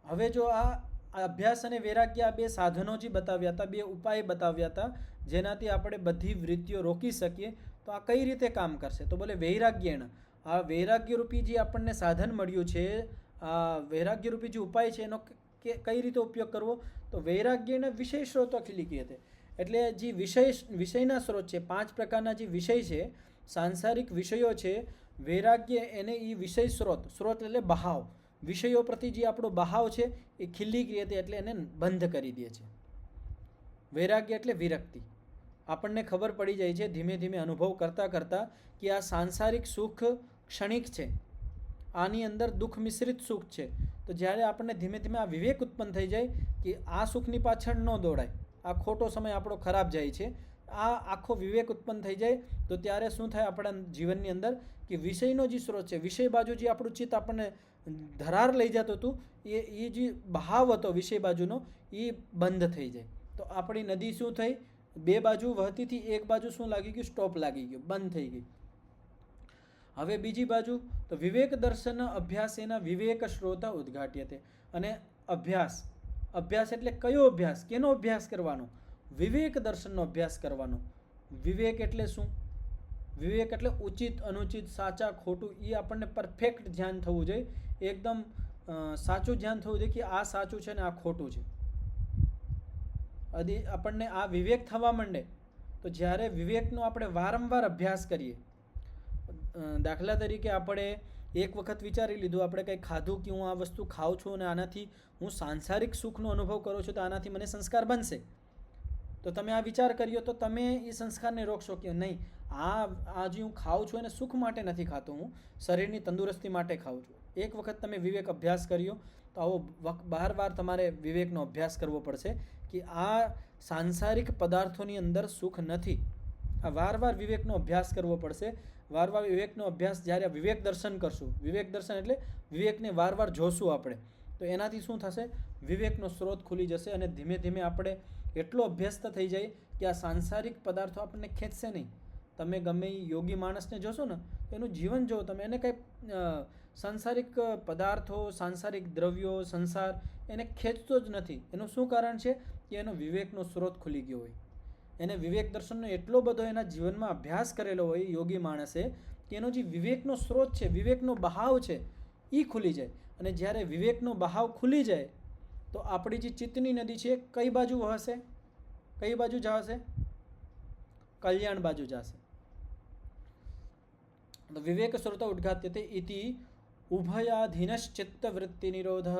હવે જો આ અભ્યાસ અને વૈરાગ્ય આ બે સાધનો જે બતાવ્યા હતા, બે ઉપાય બતાવ્યા હતા જેનાથી આપણે બધી વૃત્તિઓ રોકી શકીએ, તો આ કઈ રીતે કામ કરશે? તો બોલે વૈરાગ્યેણ, આ વૈરાગ્યરૂપી જે આપણને સાધન મળ્યું છે, આ વૈરાગ્યરૂપી જે ઉપાય છે એનો કઈ રીતે ઉપયોગ કરવો? તો વૈરાગ્યેણ વિષય સ્રોત ખિલ્લીક્રિયતે. એટલે જે વિષયના સ્ત્રોત છે, 5 પ્રકારના જે વિષય છે, સાંસારિક વિષયો છે, વૈરાગ્ય એને એ વિષય સ્રોત એટલે બહાવ, વિષયો પ્રતિ જે આપણો બહાવ છે એ ખિલ્લીક્રિયતે એટલે એને બંધ કરી દે છે. વૈરાગ્ય એટલે વિરક્તિ. આપણને ખબર પડી જાય છે ધીમે ધીમે અનુભવ કરતાં કરતાં કે આ સાંસારિક સુખ ક્ષણિક છે, આની અંદર દુઃખ મિશ્રિત સુખ છે. તો જ્યારે આપણને ધીમે ધીમે આ વિવેક ઉત્પન્ન થઈ જાય કે આ સુખની પાછળ ન દોડાય, આ ખોટો સમય આપણો ખરાબ જાય છે, આ આખો વિવેક ઉત્પન્ન થઈ જાય, તો ત્યારે શું થાય આપણા જીવનની અંદર કે વિષયનો જે સ્ત્રોત છે, વિષય બાજુ જે આપણું ચિત્ત આપણને ધરાર લઈ જતું હતું, એ જે બહાવ હતો વિષય બાજુનો એ બંધ થઈ જાય. તો આપણી નદી શું થઈ? 2 બાજુ વહતી હતી, એક બાજુ શું લાગી ગયું? સ્ટોપ લાગી ગયો, બંધ થઈ ગઈ. હવે બીજી બાજુ તો વિવેક દર્શન અભ્યાસેના વિવેક સ્ત્રોત ઉદ્ઘાટ્યતે. અને અભ્યાસ એટલે કયો અભ્યાસ? કેનો અભ્યાસ કરવાનો? વિવેક દર્શનનો અભ્યાસ કરવાનો. વિવેક એટલે શું? વિવેક એટલે ઉચિત અનુચિત, સાચા ખોટું, એ આપણને પરફેક્ટ ધ્યાન થવું જોઈએ, એકદમ સાચું ધ્યાન થવું જોઈએ કે આ સાચું છે ને આ ખોટું છે. આપણને આ વિવેક થવા માંડે તો જ્યારે વિવેકનો આપણે વારંવાર અભ્યાસ કરીએ, દાખલા તરીકે આપણે એક વખત વિચારી લીધું, આપણે કંઈ ખાધું કે હું આ વસ્તુ ખાઉં છું અને આનાથી હું સાંસારિક સુખનો અનુભવ કરું છું, તો આનાથી મને સંસ્કાર બનશે. તો તમે આ વિચાર કર્યો તો તમે એ સંસ્કારને રોકશો કે નહીં, આ જે હું ખાઉં છું એને સુખ માટે નથી ખાતો, હું શરીરની તંદુરસ્તી માટે ખાઉં છું. એક વખત તમે વિવેક અભ્યાસ કર્યો તો આવો વાર તમારે વિવેકનો અભ્યાસ કરવો પડશે કે આ સાંસારિક પદાર્થોની અંદર સુખ નથી. આ વાર વિવેકનો અભ્યાસ કરવો પડશે. વાર વિવેકનો અભ્યાસ જ્યારે વિવેક દર્શન કરશું, વિવેક દર્શન એટલે વિવેકને વાર જોશું આપણે, તો એનાથી શું થશે? વિવેકનો સ્ત્રોત ખુલી જશે અને ધીમે ધીમે આપણે એટલો અભ્યસ્ત થઈ જાય કે આ સાંસારિક પદાર્થો આપણને ખેંચશે નહીં. તમે ગમે એ યોગી માણસને જોશો ને, એનું જીવન જો તમે એને કંઈ સાંસારિક પદાર્થો, સાંસારિક દ્રવ્યો, સંસાર એને ખેંચતો જ નથી. એનું શું કારણ છે? કે એનો વિવેકનો સ્ત્રોત ખુલી ગયો હોય, એને વિવેક દર્શનનો એટલો બધો એના જીવનમાં અભ્યાસ કરેલો હોય યોગી માણસે કે એનો જે વિવેકનો સ્ત્રોત છે, વિવેકનો બહાવ છે, એ ખુલી જાય. અને જ્યારે વિવેકનો બહાવ ખુલી જાય તો આપણી જે ચિત્તની નદી છે કઈ બાજુ વહશે? કઈ બાજુ જશે? કલ્યાણ બાજુ જશે. તો વિવેક સ્ત્રોત ઉદ્ઘાટ્યતે ઇતિ ઉભયાધીનશ્ચિત્ત વૃત્તિ નિરોધ.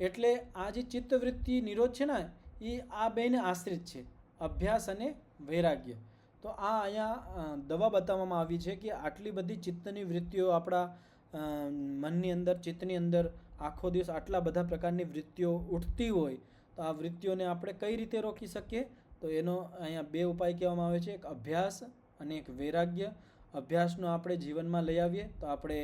એટલે આ જે ચિત્તવૃત્તિ નિરોધ છે ને, એ આ બેને આશ્રિત છે, અભ્યાસ અને વૈરાગ્ય. તો આ અહીંયા દવા બતાવવામાં આવી છે કે આટલી બધી ચિત્તની વૃત્તિઓ આપણા મનની અંદર, ચિત્તની અંદર આખો દિવસ આટલા બધા પ્રકારની વૃત્તિઓ ઉઠતી હોય, તો આ વૃત્તિઓને આપણે કઈ રીતે રોકી શકીએ? તો એનો અહીંયા 2 ઉપાય કહેવામાં આવે છે, એક અભ્યાસ અને એક વૈરાગ્ય. અભ્યાસનો આપણે જીવનમાં લઈ આવીએ તો આપણે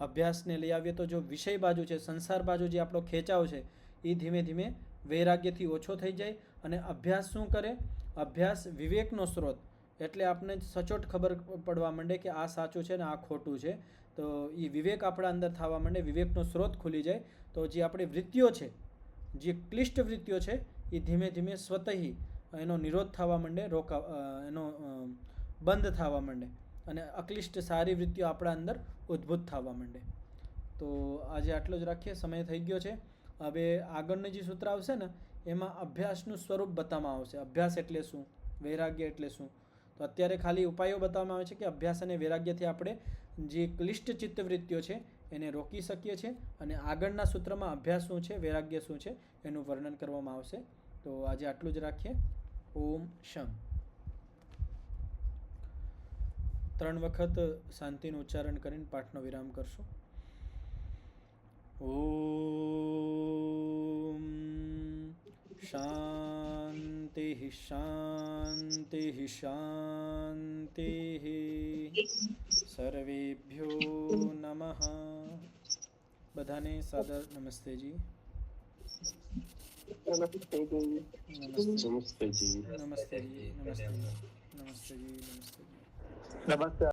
અભ્યાસને લઈ આવીએ તો જો વિષય બાજુ છે, સંસાર બાજુ જે આપણો ખેંચાવ છે, એ ધીમે ધીમે વૈરાગ્યથી ઓછો થઈ જાય. અને અભ્યાસ શું કરે? અભ્યાસ વિવેકનો સ્ત્રોત, એટલે આપણે સચોટ ખબર પડવા માંડે કે આ સાચું છે ને આ ખોટું છે. તો એ વિવેક આપણા અંદર થવા માંડે, વિવેકનો સ્ત્રોત ખુલી જાય, તો જે આપણી વૃત્તિઓ છે, જે ક્લિષ્ટ વૃત્તિઓ છે, એ ધીમે ધીમે સ્વતઃ એનો નિરોધ થવા માંડે, એનો બંધ થવા માંડે અને અક્લિષ્ટ સારી વૃત્તિઓ આપણા અંદર ઉદ્ભુત થવા માંડે. તો આજે આટલો જ રાખીએ, સમય થઈ ગયો છે. હવે આગળનું જે સૂત્ર આવશે ને એમાં અભ્યાસનું સ્વરૂપ બતાવવામાં આવશે. અભ્યાસ એટલે શું, વૈરાગ્ય એટલે શું? તો અત્યારે ખાલી ઉપાયો બતાવવામાં આવે છે કે અભ્યાસ અને વૈરાગ્યથી આપણે જે ક્લિષ્ટ ચિત્તવૃત્તિઓ છે એને રોકી શકીએ છીએ, અને આગળના સૂત્રમાં અભ્યાસ શું છે, વૈરાગ્ય શું છે એનું વર્ણન કરવામાં આવશે. તો આજે આટલું જ રાખીએ. ઓમ શમ. 3 વખત શાંતિનું ઉચ્ચારણ કરીને પાઠનો વિરામ કરશું. ઓમ શાંતિ શાંતિ શાંતિ. સર્વેભ્યો નમઃ. બધાને સાદર નમસ્તેજી. નમસ્તેજી. નમસ્તેજી. નમસ્તેજી. નમસ્તેજી. નમસ્તેજી. નમસ્તે.